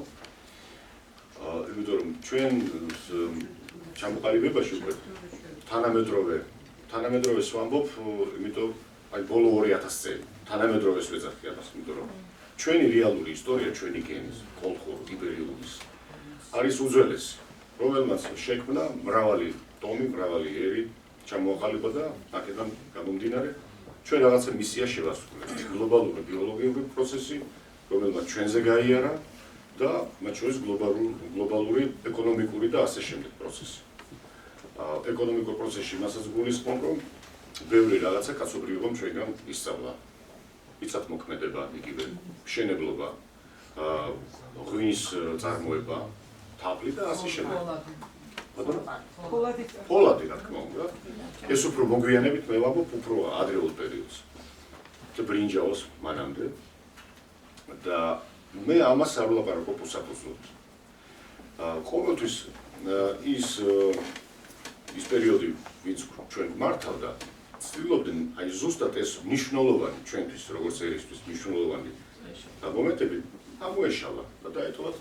იმიტომ რომ ჩვენ ჩამოყალიბებაში უკვე თანამედროვეს ვამბობ, იმიტომ აი ბოლო 2000 წელი თანამედროვეს ვეძახი ამას, იმიტომ რომ ჩვენი რეალური ისტორია, ჩვენი გენის, კოლხური, იბერიულის არის უძველესი, რომელმაც შექმნა მრავალი ტომი, მრავალი ერი ჩამოაყალიბა და აქედან გამომდინარე ჩვენ რაღაცა მისია შევასრულეთ. გლობალური ბიოლოგიური პროცესი, რომელმაც ჩვენზე გაიარა და მათ შორის გლობალური ეკონომიკური და ასე შემდეგ პროცესი. ეკონომიკურ პროცესში მასაც გულისხმობ, რომ ბევრი რაღაცა კაცობრიობამ ჩვენგან ისწავლა. იცათ მოქმედება, იგივე მშენებლობა, ღვინის წარმოება, თაფლი და ასე შემდეგ. ფოლადი, რა თქმა უნდა. ეს უფრო მოგვიანებით მე ვამბობ უფრო ადრეულ პერიოდს. და ბრინჯაოს მანამდე. და მე ამას არ ვლაპარაკობ უსაფუძვლოდ. ყოველთვის ის პერიოდი, ვინც ჩვენ მართავდა, ცდილობდნენ აი ზუსტად ეს მნიშვნელოვანი ჩვენთვის, როგორც ერისთვის მნიშვნელოვანი მომენტები ამოეშალა და დაეთვალათ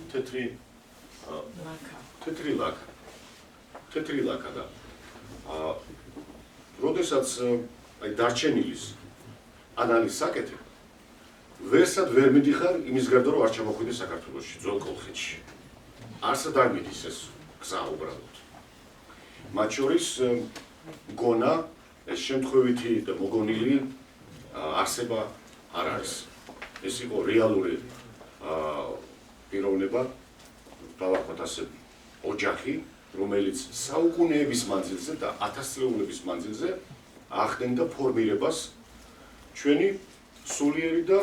თეთრი ლაკა და როდესაც აი დარჩენილის ანალიზს აკეთებ, ვერსად ვერ მიდიხარ იმის გარდა რომ არ ჩამოხვიდე საქართველოში, ძველ კოლხეთში. არსად არ მიდის ეს გზა უბრალოდ. მათ შორის გონა ეს შემთხვევითი და მოგონილი არსება არ არის. ეს იყო რეალური პიროვნება, დავარქვათ ასე, ოჯახი, რომელიც საუკუნეების მანძილზე და ათასწლეულების მანძილზე ახდენდა ფორმირებას ჩვენი სულიერი და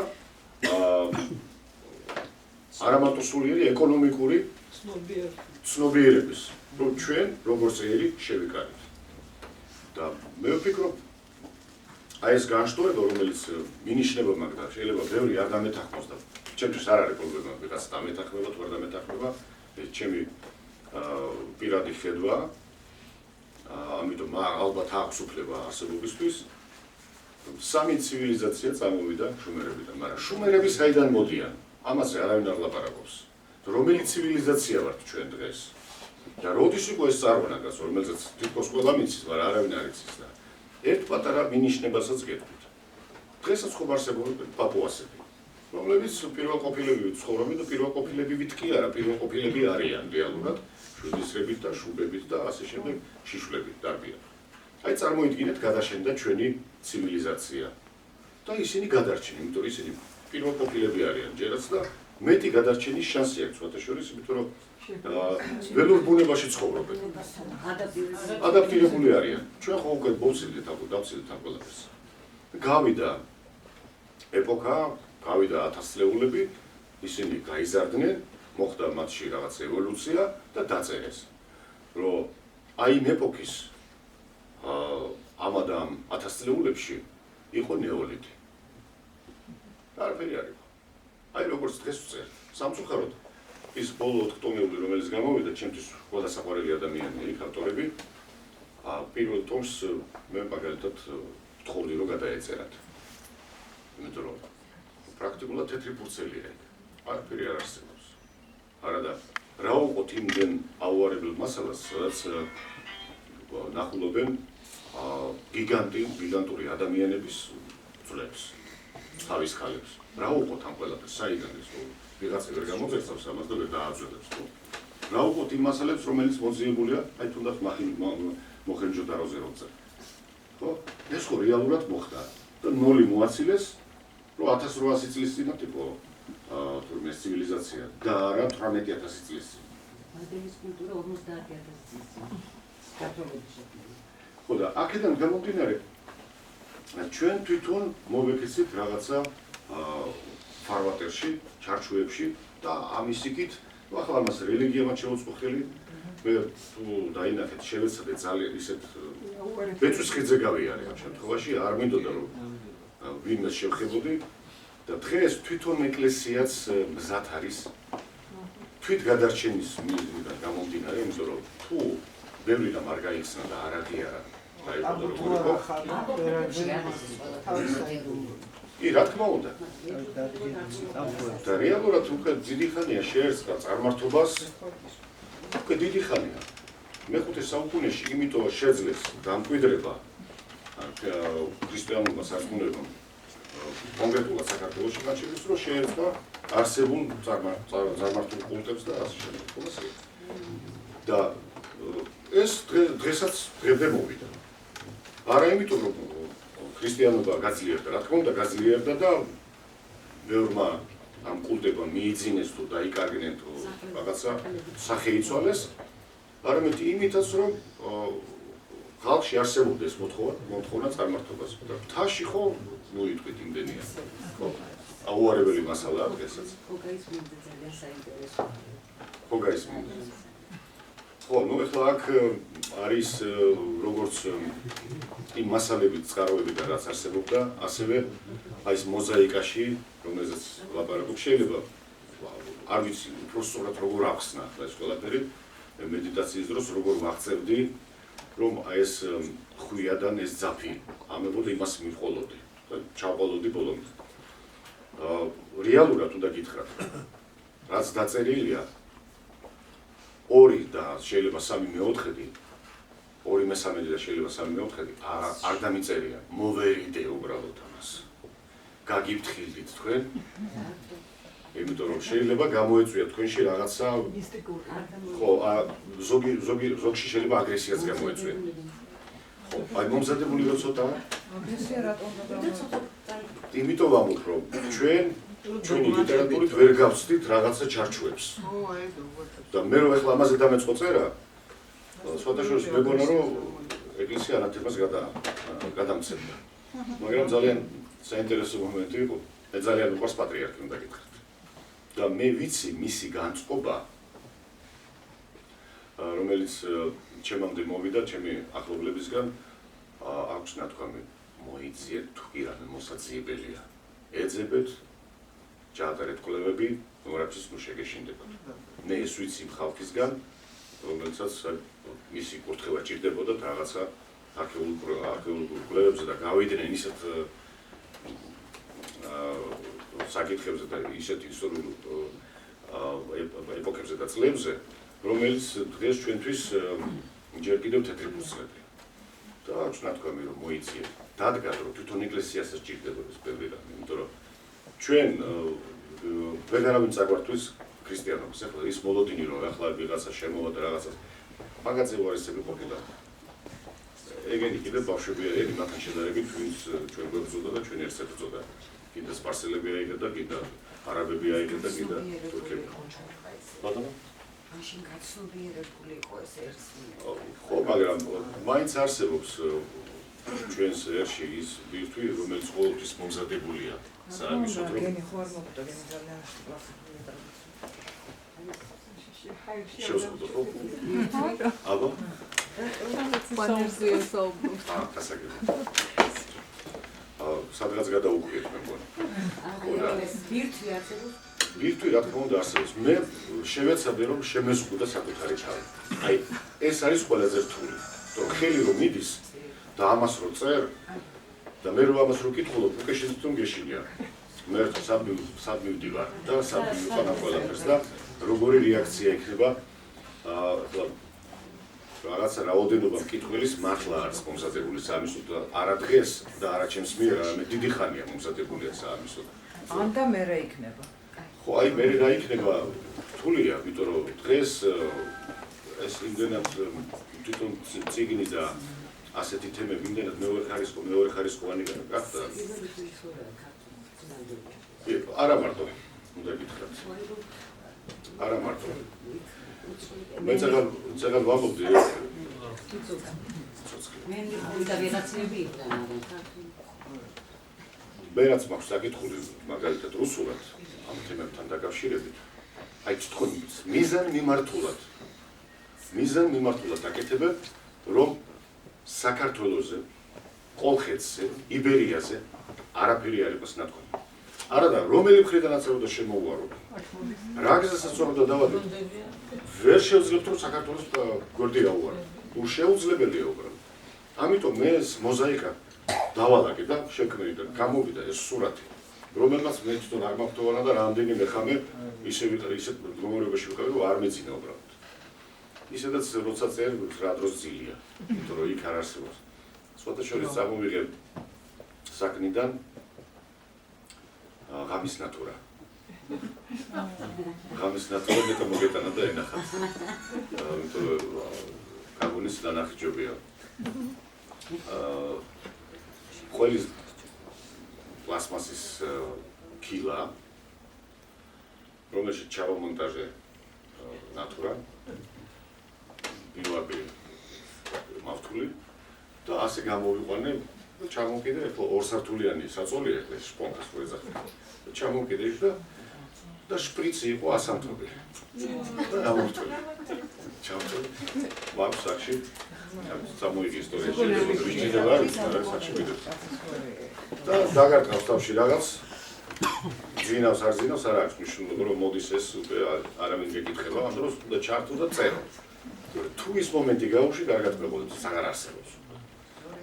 არამარტო სულიერი ეკონომიკური ცნობიერების, რომ ჩვენ როგორც ერი შევიკარით. და მე ვფიქრობ, აი ეს განშტოება, რომელიც მინიშნება, მაგრამ შეიძლება ბევრი არ დამეთანხმოს და ჩემთვის არ არის პრობლემა, ვიღაც დამეთანხმება თუ არ დამეთანხმება, ეს ჩემი პირადი ხედვა, ამიტომ ალბათ აქვს უფლება არსებობისთვის. სამი ცივილიზაცია წამოვიდა შუმერებიდან, მაგრამ შუმერები საიდან მოდიან? ამაზე არავინ არ ლაპარაკობს. რომელი ცივილიზაცია ვართ ჩვენ დღეს? და როდის იყო ეს წარმონაკლისი, რომელზეც თითქოს ყველა მიცის, მაგრამ არავინ არ იცის და ერთ პატარა მინიშნებასაც გეტყვით. დღესაც ხომ არსებობენ პაპუასები, რომლებიც პირველყოფილები ცხოვრობენ და პირველყოფილებივით კი არა, პირველყოფილები არიან რეალურად, შვედისრებით და შუბებით და ასე შემდეგ შიშვლებით დარბიან. აი წარმოიდგინეთ, გადაშენდა ჩვენი ცივილიზაცია და ისინი გადარჩნენ, იმიტომ რომ ისინი პირველყოფილები არიან ჯერაც და მეტი გადარჩენის შანსი აქვს სხვათაშორის, იმიტომ რომ ველურ ბუნებაში ცხოვრობენ. ადაპტირებული არიან. ჩვენ ხო უკვე დავცილდით ამ ყველაფერს. გავიდა ეპოქა, გავიდა ათასწლეულები, ისინი გაიზარდნენ, მოხდა მათში რაღაც ევოლუცია და დაწერეს, რომ აი იმ ეპოქის ამ და ამ ათასწლეულებში იყო ნეოლითი. არაფერი არ იყო. აი როგორც დღეს ვწერ, სამწუხაროდ ის ბოლო 4 ტომი, რომელიც გამოვიდა, ჩემთვის ყველა საყვარელი ადამიანია იქ ავტორები. პირველ ტომს მე მაგალითად ვთხოვდი რომ გადაეწერათ. იმიტომ რომ პრაქტიკულად თეთრი ფურცელია იქ. არაფერი არ არსებობს. არადა რა უყოთ იმდენ აუარებელ მასალას, სადაც ნახულობენ გიგანტური ადამიანების ძვლებს, თავის ქალებს. რა უყოთ ამ ყველაფერს, საიდან ეს ვიღაცა ვერ გამოძერწავს ამას და ვერ დააძვედებს. რა უყოთ იმ მასალებს, რომელიც მოძიებულია, აი თუნდაც მოხენჯოდაროზე როცა. ხო? ეს ხო რეალურად მოხდა და ნოლი მოაცილეს, რომ 1800 წლის წინათ იყო თურმე ცივილიზაცია და არა 18000 წლის წინ. მადენის კულტურა 50000 წლის წინ. საქართველოში. ხო და აქედან გამომდინარე ჩვენ თვითონ მოვეკეცით რაღაცა ფარვატერში, ჩარჩოებში და ამის იქით, ახლა ამას რელიგიამ შეუწყო ხელი, მე თუ დაინახეთ შევეცადე ძალიან ისეთ ბეწვის ხიძზე გავიარე ამ შემთხვევაში, არ მინდოდა რომ ვინმე შევხებოდი და დღეს თვითონ ეკლესიაც მზად არის თვით გადარჩენის მიზნიდან გამომდინარე, იმიტომ რომ თუ ბევრი რამ არ გაიხსნა და არ აღიარა დაიბადა როგორ იყო კი, რა თქმა უნდა. და რეალურად უკვე დიდი ხანია შეერწყა წარმართობას, უკვე დიდი ხანია. მეხუთე საუკუნეში იმიტომ შეძლეს დამკვიდრება ქრისტიანულმა სარწმუნოებამ კონკრეტულად საქართველოში, მათ შორის რომ შეერწყა არსებულ წარმართულ კულტებს და ასე შემდეგ. და ეს დღესაც დღემდე მოვიდა. არა იმიტომ რომ ქრისტიანობა გაძლიერდა, რა თქმა უნდა გაძლიერდა და ბევრმა ამ კულტებმა მიიძინეს თუ დაიკარგნენ თუ რაღაცა სახე იცვალეს, არამედ იმითაც რომ ხალხში არსებობდეს მოთხოვნა წარმართობას. და მთაში ხო მოიტყვით იმდენია. ხო, აუარებელი მასალაა დღესაც. ხო გაისმინდა ძალიან საინტერესო. ხო გაისმინდა. ხო, ნუ ახლა აქ არის როგორც იმ მასალებით წყაროებიდან რაც არსებობდა, ასევე აი ეს მოზაიკაში, რომელზეც ლაპარაკობ, შეიძლება არ ვიცი, უფრო სწორად როგორ ახსნა ეს ყველაფერი მედიტაციის დროს როგორ ვაღწევდი, რომ აი ეს ხვიადან ეს ძაფი ამებოდა იმას მიყოლოდი და ჩაყოლოდი ბოლომდე. რეალურად უნდა გითხრათ, რაც დაწერილია 2 და შეიძლება 3/4, 2/3 და შეიძლება 3/4 არ დამიწერია, მოვერიდე უბრალოდ ამას. გაგიფრთხილდით თქვენ. იმიტომ რომ შეიძლება გამოეწვიოთ თქვენში რაღაცა მისტიკური. ხო, ზოგში შეიძლება აგრესიაც გამოეწვია. ხო, აი მომზადებული რო ცოტა. აგრესია რატომ იმიტომ ვამბობ, რომ ჩვენი ლიტერატურით ვერ გავცდით რაღაცა ჩარჩოებს. და მე რო ეხლა ამაზე დამეწყო წერა, სხვათა შორის მეგონა რომ ეკლესია ანათემას გადამცემდა. მაგრამ ძალიან საინტერესო მომენტი იყო. მე ძალიან უყვარს პატრიარქი, უნდა გითხრათ. და მე ვიცი მისი განწყობა, რომელიც ჩემამდე მოვიდა, ჩემი ახლობლებისგან, აქვს ნათქვამი, მოიძიეთ თუ კი რამე მოსაძიებელია. ეძებეთ, ჩაატარეთ კვლევები, ნორაფის ნუ შეგეშინდებოდ. მე ეს ვიცი ხალხისგან, რომელსაც მისი კურთხევა ჭირდებოდა რაღაცა არქეოლოგიურ კვლევებზე და გავიდნენ ისეთ საკითხებზე და ისეთ ისტორიულ ეპოქებზე და წლებზე, რომელიც დღეს ჩვენთვის ჯერ კიდევ თეთრი ფურცლებია. და აქვს ნათქვამი, რომ მოიძიეთ. დადგათ, რომ თვითონ ეკლესიასაც ჭირდებოდა ეს ბევრი რამე, იმიტომ რომ ჩვენ ვეღარავინ წაგვართვის ქრისტიანობას. ახლა ის მოლოდინი რომ ახლა ვიღაცა შემოვა და რაღაცა მაგაზე უარესები ყოფილა. ეგენი კიდე ბავშვებია, ეგ მათთან შედარებით ვინც ჩვენ გვებრძოდა და ჩვენ ერთად ვწოდა. კიდე სპარსელები აიღეთ და კიდე არაბები აიღეთ და კიდე თურქები. ბატონო? მაშინ გაცნობიერებული იყო ეს ერთსმილი. ხო, მაგრამ მაინც არსებობს ჩვენს ერში ის ბირთვი, რომელიც ყოველთვის მომზადებულია. საამისოდ რომ გენი ხო არ მოხდა, გენი ძალიან შევსკუთო ხო? აბა? სპანერზეა საუბრობს. გასაგები. სადღაც გადაუხვიეთ მე მგონი. ეს ბირთვი არსებობს? ბირთვი რა თქმა უნდა არსებობს. მე შევეცადე რომ შემეზღუდა საკუთარი თავი. აი, ეს არის ყველაზე რთული. რომ ხელი რომ მიდის და ამას რო წერ და მე რომ ამას რო კითხულობ, უკვე შეძით რომ გეშინია. მე სად მივდივარ და სად მივყანა ყველაფერს და როგორი რეაქცია იქნება რაღაცა რაოდენობა მკითხველის მართლა არის მომზადებული საამისოდ არა დღეს და არა ჩემს მიერ, არამედ დიდი ხანია მომზადებულია საამისოდ. ან და მერე იქნება. ხო, აი მე რა იქნება რთულია, იმიტომ რომ დღეს ეს იმდენად თვითონ ციგნი და ასეთი თემები იმდენად მეორე ხარისხოვანი გახდა. არა მარტო, უნდა გითხრათ. არა მარტო. მე ძალიან ვამბობდი. მე მიხოდა ვიღაცები იყვნენ მაგრამ მე რაც მაქვს საკითხული მაგალითად რუსულად ამ თემებთან დაკავშირებით. აი თვითონ მიზან მიმართულად აკეთებენ, რომ საქართველოზე, კოლხეთზე, იბერიაზე არაფერი არ იყოს ნათქვამი. არა და რომელი მხრიდანაც უნდა შემოუარო. რა გზასაც უნდა დავადოთ. ვერ შევძლებთ რომ საქართველოს გვერდი აუარო. უშეუძლებელია უბრალოდ. ამიტომ მე ეს მოზაიკა დავალაგე და შექმნილი და გამოვიდა ეს სურათი, რომელმაც მე თვითონ არ მახტოვანა და რამდენიმე ხანი ისეთ მდგომარეობაში ვიყავი, რომ არ მეძინა უბრალოდ. ისედაც როცა წერ რა დროს ძილია, იმიტომ რომ იქ არ არსებობს. სხვათა შორის წამოვიღებ საკნიდან ღამის ნატურა. ღამის ნატურა მეტო მოგეტანა და ენახათ. იმიტომ რომ კაგუნის დანახი ჯობია. ყველის პლასმასის კილა, რომელშიც ჩავამონტაჟე ნატურა, ბილაბი მავთული და ასე გამოვიყვანე და ჩამოვკიდე ახლა ორსართულიანი საწოლია ახლა შპონკას რო ეძახი. ჩამოვკიდე და შპრიცი იყო 100 მტობი. და გამოვთვლი. ჩავწოლე. ვარ სახში სამოიგი ისტორიაში ვიჭირდა რა სახში ვიდეო. და დაგარტყავს თავში რაღაც ძინავს არ ძინავს არ აქვს მნიშვნელობა რომ მოდის ეს უკვე არავინ გეკითხება ამ დროს და ჩართო და წერო. თუ ის მომენტი გაუშვი კარგად მეგობრებს აღარ არსებობს.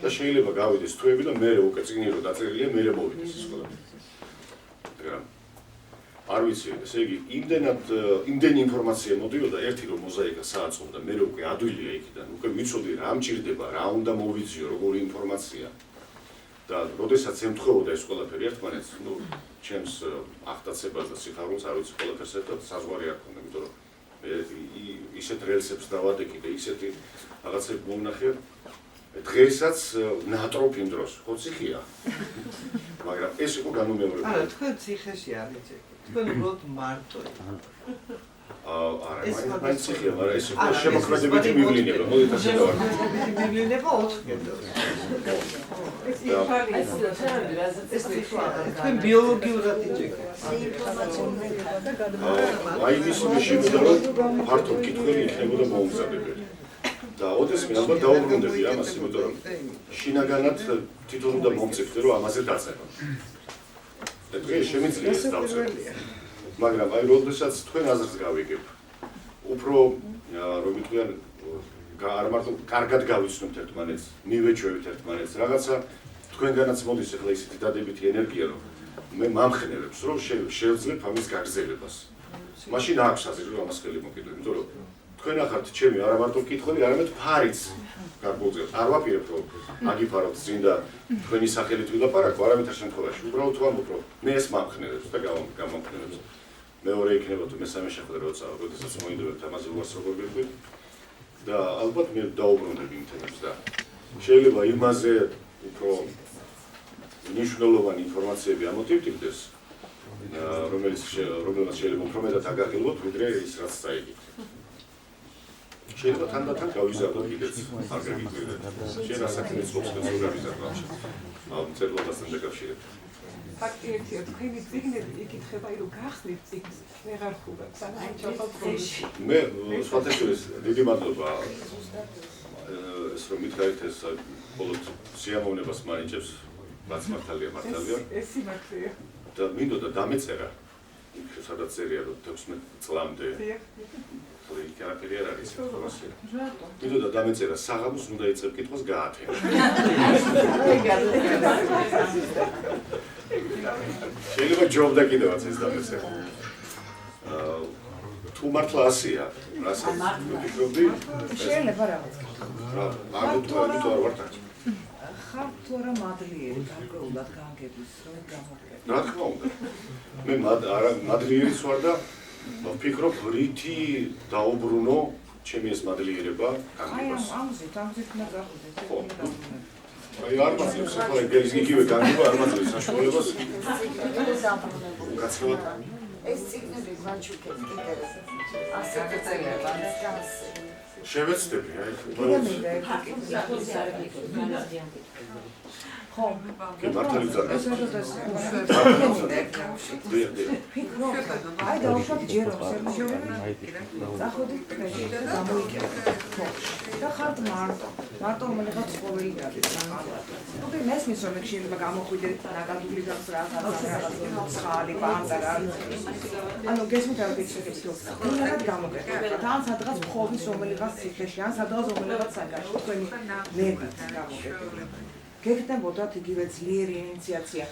და შეიძლება გავიდეს თვეები და მე უკვე წიგნი რო დაწერილია მე მოვიდეს ის ყველა. მაგრამ არ ვიცი, ესე იგი იმდენი ინფორმაცია მოდიოდა, ერთი რომ მოზაიკა სააწყობდა, მე უკვე ადვილია იქიდან, უკვე ვიცოდი რა მჭირდება, რა უნდა მოვიძიო, როგორი ინფორმაცია. და როდესაც ემთხვეოდა ეს ყველაფერი ერთმანეთს, ну, ჩემს აღტაცებას და სიხარულს არ ვიცი ყველაფერს ერთად საზღვარი არ ქონდა, იმიტომ რომ ისეთ რელსებს დავადეკი და ისეთი რაღაცები მომნახე, დღესაც ნატროფ იმ დროს, ხო ციხეა. მაგრამ ეს იყო განუმეორებელი. არა, თქვენ ციხეში არ იცით. თქვენ უბრალოდ მარტო. არა, მაინც ციხეა, მაგრამ ეს იყო შემოქმედებითი მივლინება, მოდით ასე დავარ. მივლინება 4 კედელს. ეს თქვენ ბიოლოგიურად იცით. აი ის შეიძლება რომ ფართო კითხვები იქნებოდა მოუმზადებელი. და ოდესმე ალბათ დაუბრუნდები ამას, იმიტომ რომ შინაგანად თვითონ უნდა მომწიფდე, რომ ამაზე დაწერო. და დღეს შემიძლია ეს დავწერო. მაგრამ აი როდესაც თქვენ აზრს გავიგებ, უფრო რომ თქვენ არ მარტო კარგად გავიცნობთ ერთმანეთს, მივეჩვევით ერთმანეთს, რაღაცა თქვენგანაც მოდის ახლა ისეთი დადებითი ენერგია, რომ მე მამხნევებს, რომ შევძლებ ამის გაგრძელებას. მაშინ აქვს აზრი, რომ ამას ხელი მოკიდო, იმიტომ რომ თქვენ ახართ ჩემი არა მარტო კითხვები, არამედ ფარიც გარკვეულწილად. არ ვაპირებ, რომ აგიფარავთ წინ და თქვენი სახელით ვილაპარაკო, არავითარ შემთხვევაში. უბრალოდ ვამბობ, რომ მე ეს მამხნევებს და გამამხნევებს. მეორე იქნება თუ მესამე შეხვედრა როცა როდესაც მოინდობთ ამაზე უარსრობ გიყვით და ალბათ მე დაუბრუნდები იმ თემებს და შეიძლება იმაზე უფრო მნიშვნელოვანი ინფორმაციები ამოტივტივდეს, რომელიც შეიძლება უფრო მეტად აგაღილოთ, ვიდრე ის რაც წაიგით. შეიძლება თანდათან გავიზარდოთ კიდეც, არ გაგიკვირდეთ. შენ ასაკის წყობს და ზოგადად გავიზარდოთ. წერლობასთან დაკავშირებით. ფაქტი ერთია, თქვენი წიგნები იკითხება, რომ გახსნით წიგნს, ვეღარ ხუბებთ, სანამ ჩავხალხრობთ. მე სხვათა შორის დიდი მადლობა ეს რომ მითხარით ეს მხოლოდ სიამოვნებას მაინჭებს, რაც მართალია. ეს სიმართლეა. და მინდოდა დამეწერა, სადაც წერია რომ 16 წლამდე. იქ არაფერი არ არის ინფორმაცია. მინდოდა დამეწერა საღამოს უნდა ეწევ კითხვას გაათენა. შეიძლება ჯობდა კიდევაც ეს დამეწერა. თუ მართლა ასეა, რასაც ვფიქრობდი, შეიძლება რაღაც. ამიტომ არ ვარ თქმა. ხართ თუ არა მადლიერი გარკვეულად განგების რომ გამოგეკეთო. რა თქმა უნდა. მე მადლიერიც ვარ და ვფიქრობ რითი დაუბრუნო ჩემი ეს მადლიერება განგებას. ამზით უნდა გახვიდეთ. აი არ მაძლევს ახლა იგივე განგება არ მაძლევს საშუალებას. გაცნობა ეს ციგნები მაჩუკებს ინტერესებს. ასეთი წერია შევეცდები აი ხო, მართალი ძალიან. ეს ფიქრობ, აი დავუშვათ ჯეროს სერვისები. წახვიდით თქვენში და გამოიკეთეთ. და ხართ მარტო რომელიღაც ყოველი გადის. უკვე მესმის რომ შეიძლება გამოხვიდეთ ნაკადული გავს რაღაც ხალი პანტარა. ანუ გესმით რა ვიცით რომ უნდათ გამოგეკეთეთ. თან სადღაც ხობის რომელიღაც ციხეში ან სადღაც რომელიღაც საგანში თქვენი ნებით გამოგეკეთეთ. გეკეთებოდათ იგივე ძლიერი ინიციაცია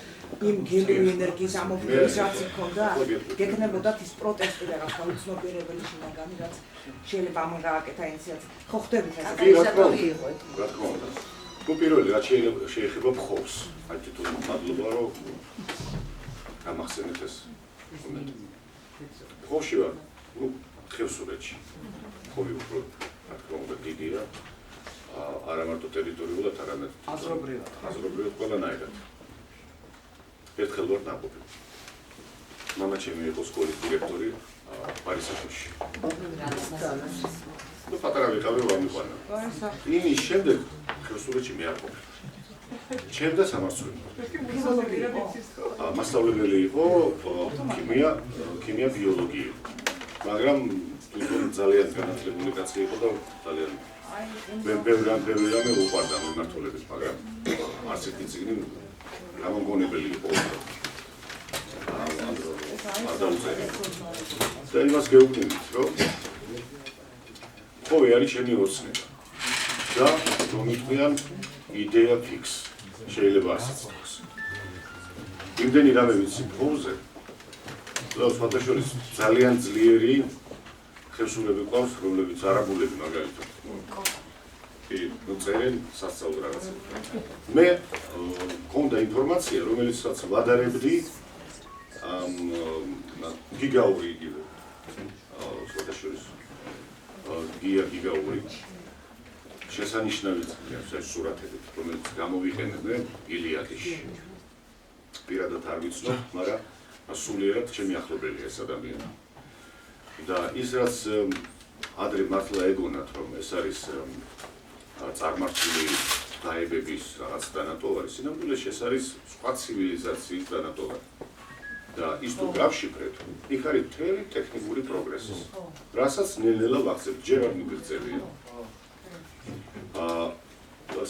იმ გენდერი ენერგიის ამოფრქვევის რაც იქონდა, გეკეთებოდათ ის პროტესტი რაღაცა უცნობიერებელი შინაგანი რაც შეიძლება ამან გააკეთა ინიციაცია. ხო ხდებით ეს? რა თქმა უნდა. თუ პირველი რაც შეიძლება მხოლს, აი თვითონ მადლობა რომ გამახსენეთ ეს მომენტი. ხოში ვარ, ну, ხევსურეთში. ხოვი უფრო რა თქმა უნდა დიდია. არა მარტო ტერიტორიულად, არამედ აზრობრივად ყველანაირად. ერთხელ ვარ ნაყოფი. მამა ჩემი იყო სკოლის დირექტორი პარიზში. ну პატარა ვიყავი ვამიყვანა. იმის შემდეგ ხევსურეთში მე არ ყოფილი. ჩემ და სამარცხვინო. მასწავლებელი იყო ქიმია ბიოლოგია. მაგრამ თვითონ ძალიან განათლებული კაცი იყო და ძალიან ბევრი რამე უყვარდა მიმართულებით, მაგრამ არც ერთი წიგნი გამოგონებელი იყო. არ დავწერე. და იმას გეუბნებით, რომ ხოვი არის ჩემი ოცნება. და რომ მიტყვიან იდეა ფიქს. შეიძლება ასეც იყოს. იმდენი რამე ვიცი ხოვზე. და სხვათა შორის ძალიან ძლიერი ხევსურები ყავს, რომლებიც არაბულები მაგალითად. კი, ნუ წერენ სასწავლო რაღაცები. მე მქონდა ინფორმაცია, რომელიცაც ვადარებდი გიგაური იგივე. სოთაშორის გიგაური შესანიშნავი ეს სურათები, რომელიც გამოვიყენებდნენ ილიადაში. პირადად არ ვიცნობ, მაგრამ სულიერად ჩემი ახლობელია ეს ადამიანი. და ის რაც ადრე მართლა ეგონათ, რომ ეს არის წარმართული დაებების რაღაც დანატოვარი, სინამდვილეში ეს არის სხვა ცივილიზაციის დანატოვარი. და ის თუ გავშიფრეთ, იქ არის მთელი ტექნიკური პროგრესი, რასაც ნელ-ნელა ვახცებთ, ჯერ არ მიგრძელია.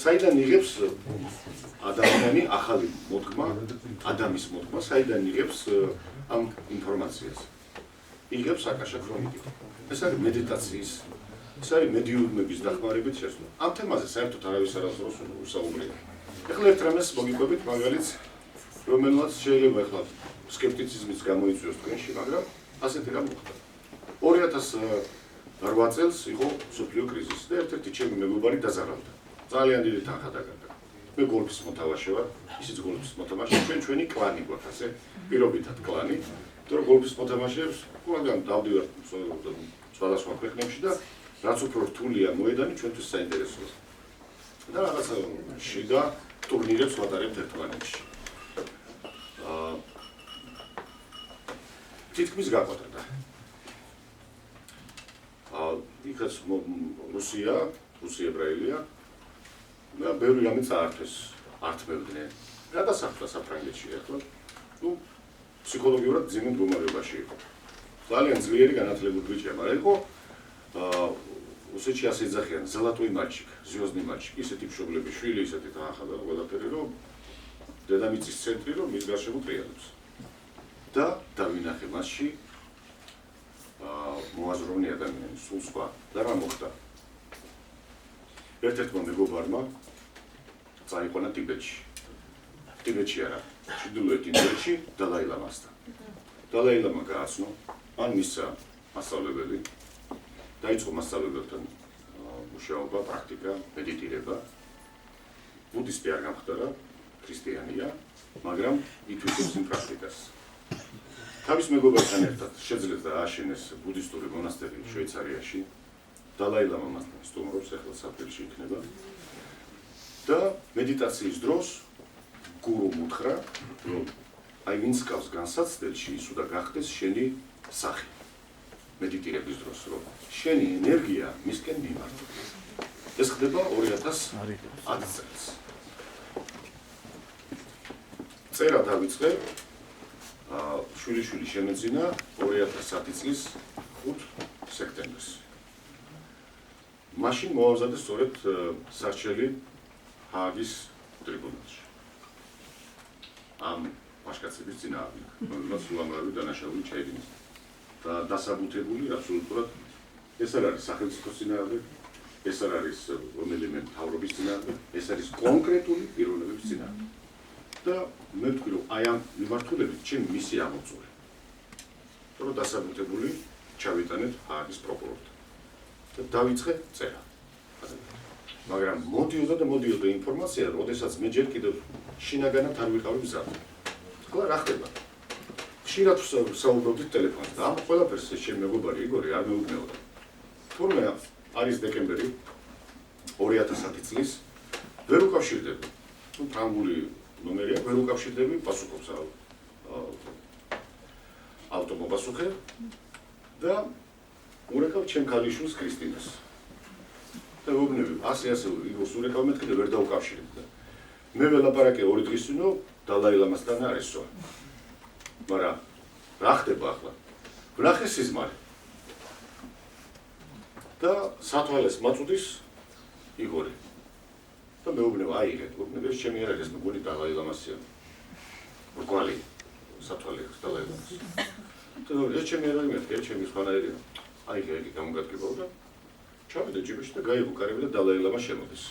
საიდან იღებს ადამიანი ახალი მოდგმა, ადამიანის მოდგმა, საიდან იღებს ამ ინფორმაციას? იღებს აკაშა ქრონიკით. ეს არის მედიტაციის, ეს არის მედიუმების დახმარებით შესვლა. ამ თემაზე საერთოდ არავის არასდროს უსაუბრია. ეხლა ერთ რამეს მოგიყვებით, მაგალითს, რომელსაც შეიძლება ეხლა სკეპტიციზმის გამოიწვიოს თქვენში, მაგრამ ასეთი რამ მოხდა. 2008 წელს იყო მსოფლიო კრიზისი და ერთ-ერთი ჩემი მეგობარი დაზარალდა. ძალიან დიდი თანხა დაგარდა. მე გოლფის მოთამაშე ვარ, ისიც გოლფის მოთამაშე, ჩვენი კლანი გვაქვს ასე, პირობითად კლანი. იმიტომ რომ გოლფის მოთამაშეებს ყველგან დავდივართ სხვადასხვა ქვეყნებში და რაც უფრო რთულია მოედანი, ჩვენთვის საინტერესოა. და რაღაცა შიდა ტურნირებს ვატარებთ ერთმანეთში. თითქმის გაყვატრდა. იქაც რუსია ებრაელია და ბევრი რამე წაართვეს, ართმევდნენ. გადასახლდა საფრანგეთში ახლა. ნუ ფსიქოლოგიურად ძიმე მდგომარეობაში იყო. ძალიან ძლიერი განათლებული ბიჭია, მაგრამ იყო რუსეთში ასე ეძახიან, ზელატოი მალჩიკ, ზიოზნი მალჩიკ, ისეთი მშობლების შვილი, ისეთი თანხა და ყველაფერი, რომ დედამიწის ცენტრი, რომ მის გარშემო ტრიალებს. და დავინახე მასში მოაზროვნე ადამიანი, სულ სხვა. და რა მოხდა? ერთ-ერთმა მეგობარმა წაიყვანა ტიბეტში. ტიბეტში არა, ჩრდილოეთ ინდოეთში დალაი ლამასთან. დალაი ლამა გააცნო, მან მისცა მასწავლებელი, დაიწყო მასწავლებელთან მუშაობა, პრაქტიკა, მედიტირება. ბუდისტი არ გამხდარა, ქრისტიანია, მაგრამ ითვისებს იმ პრაქტიკას. თავის მეგობართან ერთად შეძლებს და ააშენეს ბუდისტური მონასტერი შვეიცარიაში. დალაი ლამა მასთან სტუმრობს, ახლა საფრანგეთში იქნება. და მედიტაციის დროს გურუმ უთხრა, რომ აი ვინც გავს განსაცდელში, ის უნდა გახდეს შენი სახე. მედიტირების დროს, რომ შენი ენერგია მისკენ მიმართოს. ეს ხდება 2010 წელს. წერა დავიწყე, შვილი შემეძინა 2010 წლის 5 სექტემბერს. მაშინ მოავზადე სწორედ სასჯელი ჰააგის ტრიბუნალში. ამ ვაჟკაცების წინააღმდეგ, რომელსაც უამრავი დანაშაული ჩაიდინეს. და დასაბუთებული აბსოლუტურად ეს არ არის სახელმწიფოს წინააღმდეგ, ეს არ არის რომელიმე მთავრობის წინააღმდეგ, ეს არის კონკრეტული პიროვნების წინააღმდეგ. და მე ვთქვი, რომ აი ამ მიმართულებით ჩემი მისია ამოწურე. რომ დასაბუთებული ჩავიტანეთ ჰააგის პროკურორთან. და დავიწყე წერა. მაგრამ მოდიოდა ინფორმაცია, როდესაც მე ჯერ კიდევ შინაგანად არ ვიყავი მზად. თქვა რა ხდება? ხშირად საუბრობდით ტელეფონზე და ამ ყველაფერს ჩემი მეგობარი იგორი არ მეუბნეოდა. თურმე არის დეკემბერი 2010 წლის ვერ უკავშირდები. თუ ფრანგული ნომერია, ვერ უკავშირდები პასუხობს ავტომობასუხე და ურეკავ ჩემ ქალიშვილს კრისტინას. და ვუბნები, ასე იგორს ურეკავ მეთქე და ვერ დაუკავშირდი. მე ველაპარაკე 2 დღის წინ დალაი ლამასთან არ ესვა. მაგრამ რა ხდება ახლა? ვნახე სიზმარი. და სათვალეს მაწუდის იგორი. და მეუბნებ, აიღეთ, ეს ჩემი არ არის, მგონი დალაი ლამასია. რკვალი სათვალე დალაი ლამას. და ეს ჩემი არ არის, ეს ჩემი სხვანაირია. აიღე, გამოგადგებაო და ჩავიდა ჯიბეში და გაიღო და დალაი ლამა შემოდის.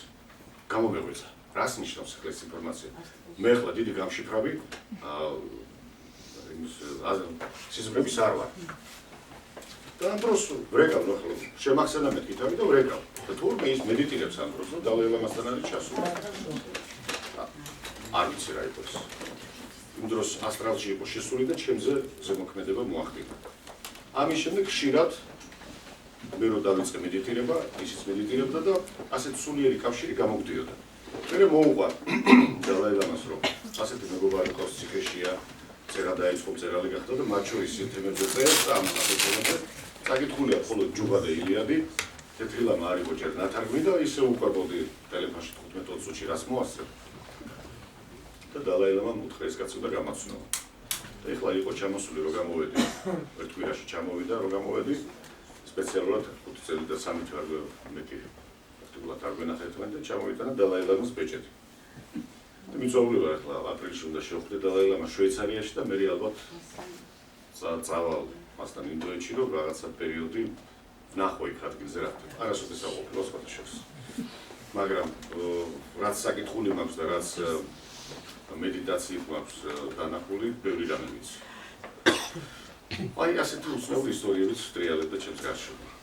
გამომეღვიძა. რას ნიშნავს ახლა ეს ინფორმაცია? მე ახლა დიდი გამშიფრავი სიზმრების არ ვარ. და ამ დროს ვრეკავ ნახე, შემახსენა მეთქი თავი და ვრეკავ. და თურმე ის მედიტირებს ამ დროს, რომ დალაი ლამასთან არის ჩასული. არ ვიცი რა იყოს. იმ დროს ასტრალში იყო შესული და ჩემზე ზემოქმედება მოახდინა. ამის შემდეგ ხშირად მე რო დავიწყე მედიტირება, ისიც მედიტირებდა და ასეთ სულიერი კავშირი გამოგვდიოდა. მე მოუყვარ დალაი ლამას რომ ასეთი მეგობარი ყავს ციხეშია, წერა დაიწყო, მწერალი გახდა და მათ შორის თემებზე წერს და ამ თემებზე წაკითხულია მხოლოდ ჯუბა და ილიადი. თეთრი ლამა არ იყო ჯერ ნათარგმნი და ისე უყვებოდი ტელეფონში 15-20 წუთში რას მოასწრებ. და დალაი ლამამ უთხრა ეს კაცო და გამაცნო. და ეხლა იყო ჩამოსული რომ გამოვედი. ერთ კვირაში ჩამოვიდა რომ გამოვედი. სპეციალურად 5 წელი და 3 თვე არ მეტი ფაქტობრივად არ გვენახა ერთმანეთს და ჩამოვიტანა დალაი ლამას ბეჭედი. და მიწვეული ვარ ახლა აპრილში უნდა შევხვდე დალაი ლამა შვეიცარიაში და მე ალბათ წავალ მასთან ინდოეთში რომ რაღაცა პერიოდი ვნახო იქ ადგილზე რა ხდება. არასოდეს აღვაფლო სხვათა შორის. მაგრამ რაც საკითხული მაქვს და რაც მედიტაციით მაქვს დანახული, ბევრი რამე ვიცი. აი ასეთი უცნაური ისტორიებიც ვტრიალებდა ჩემს გარშემო.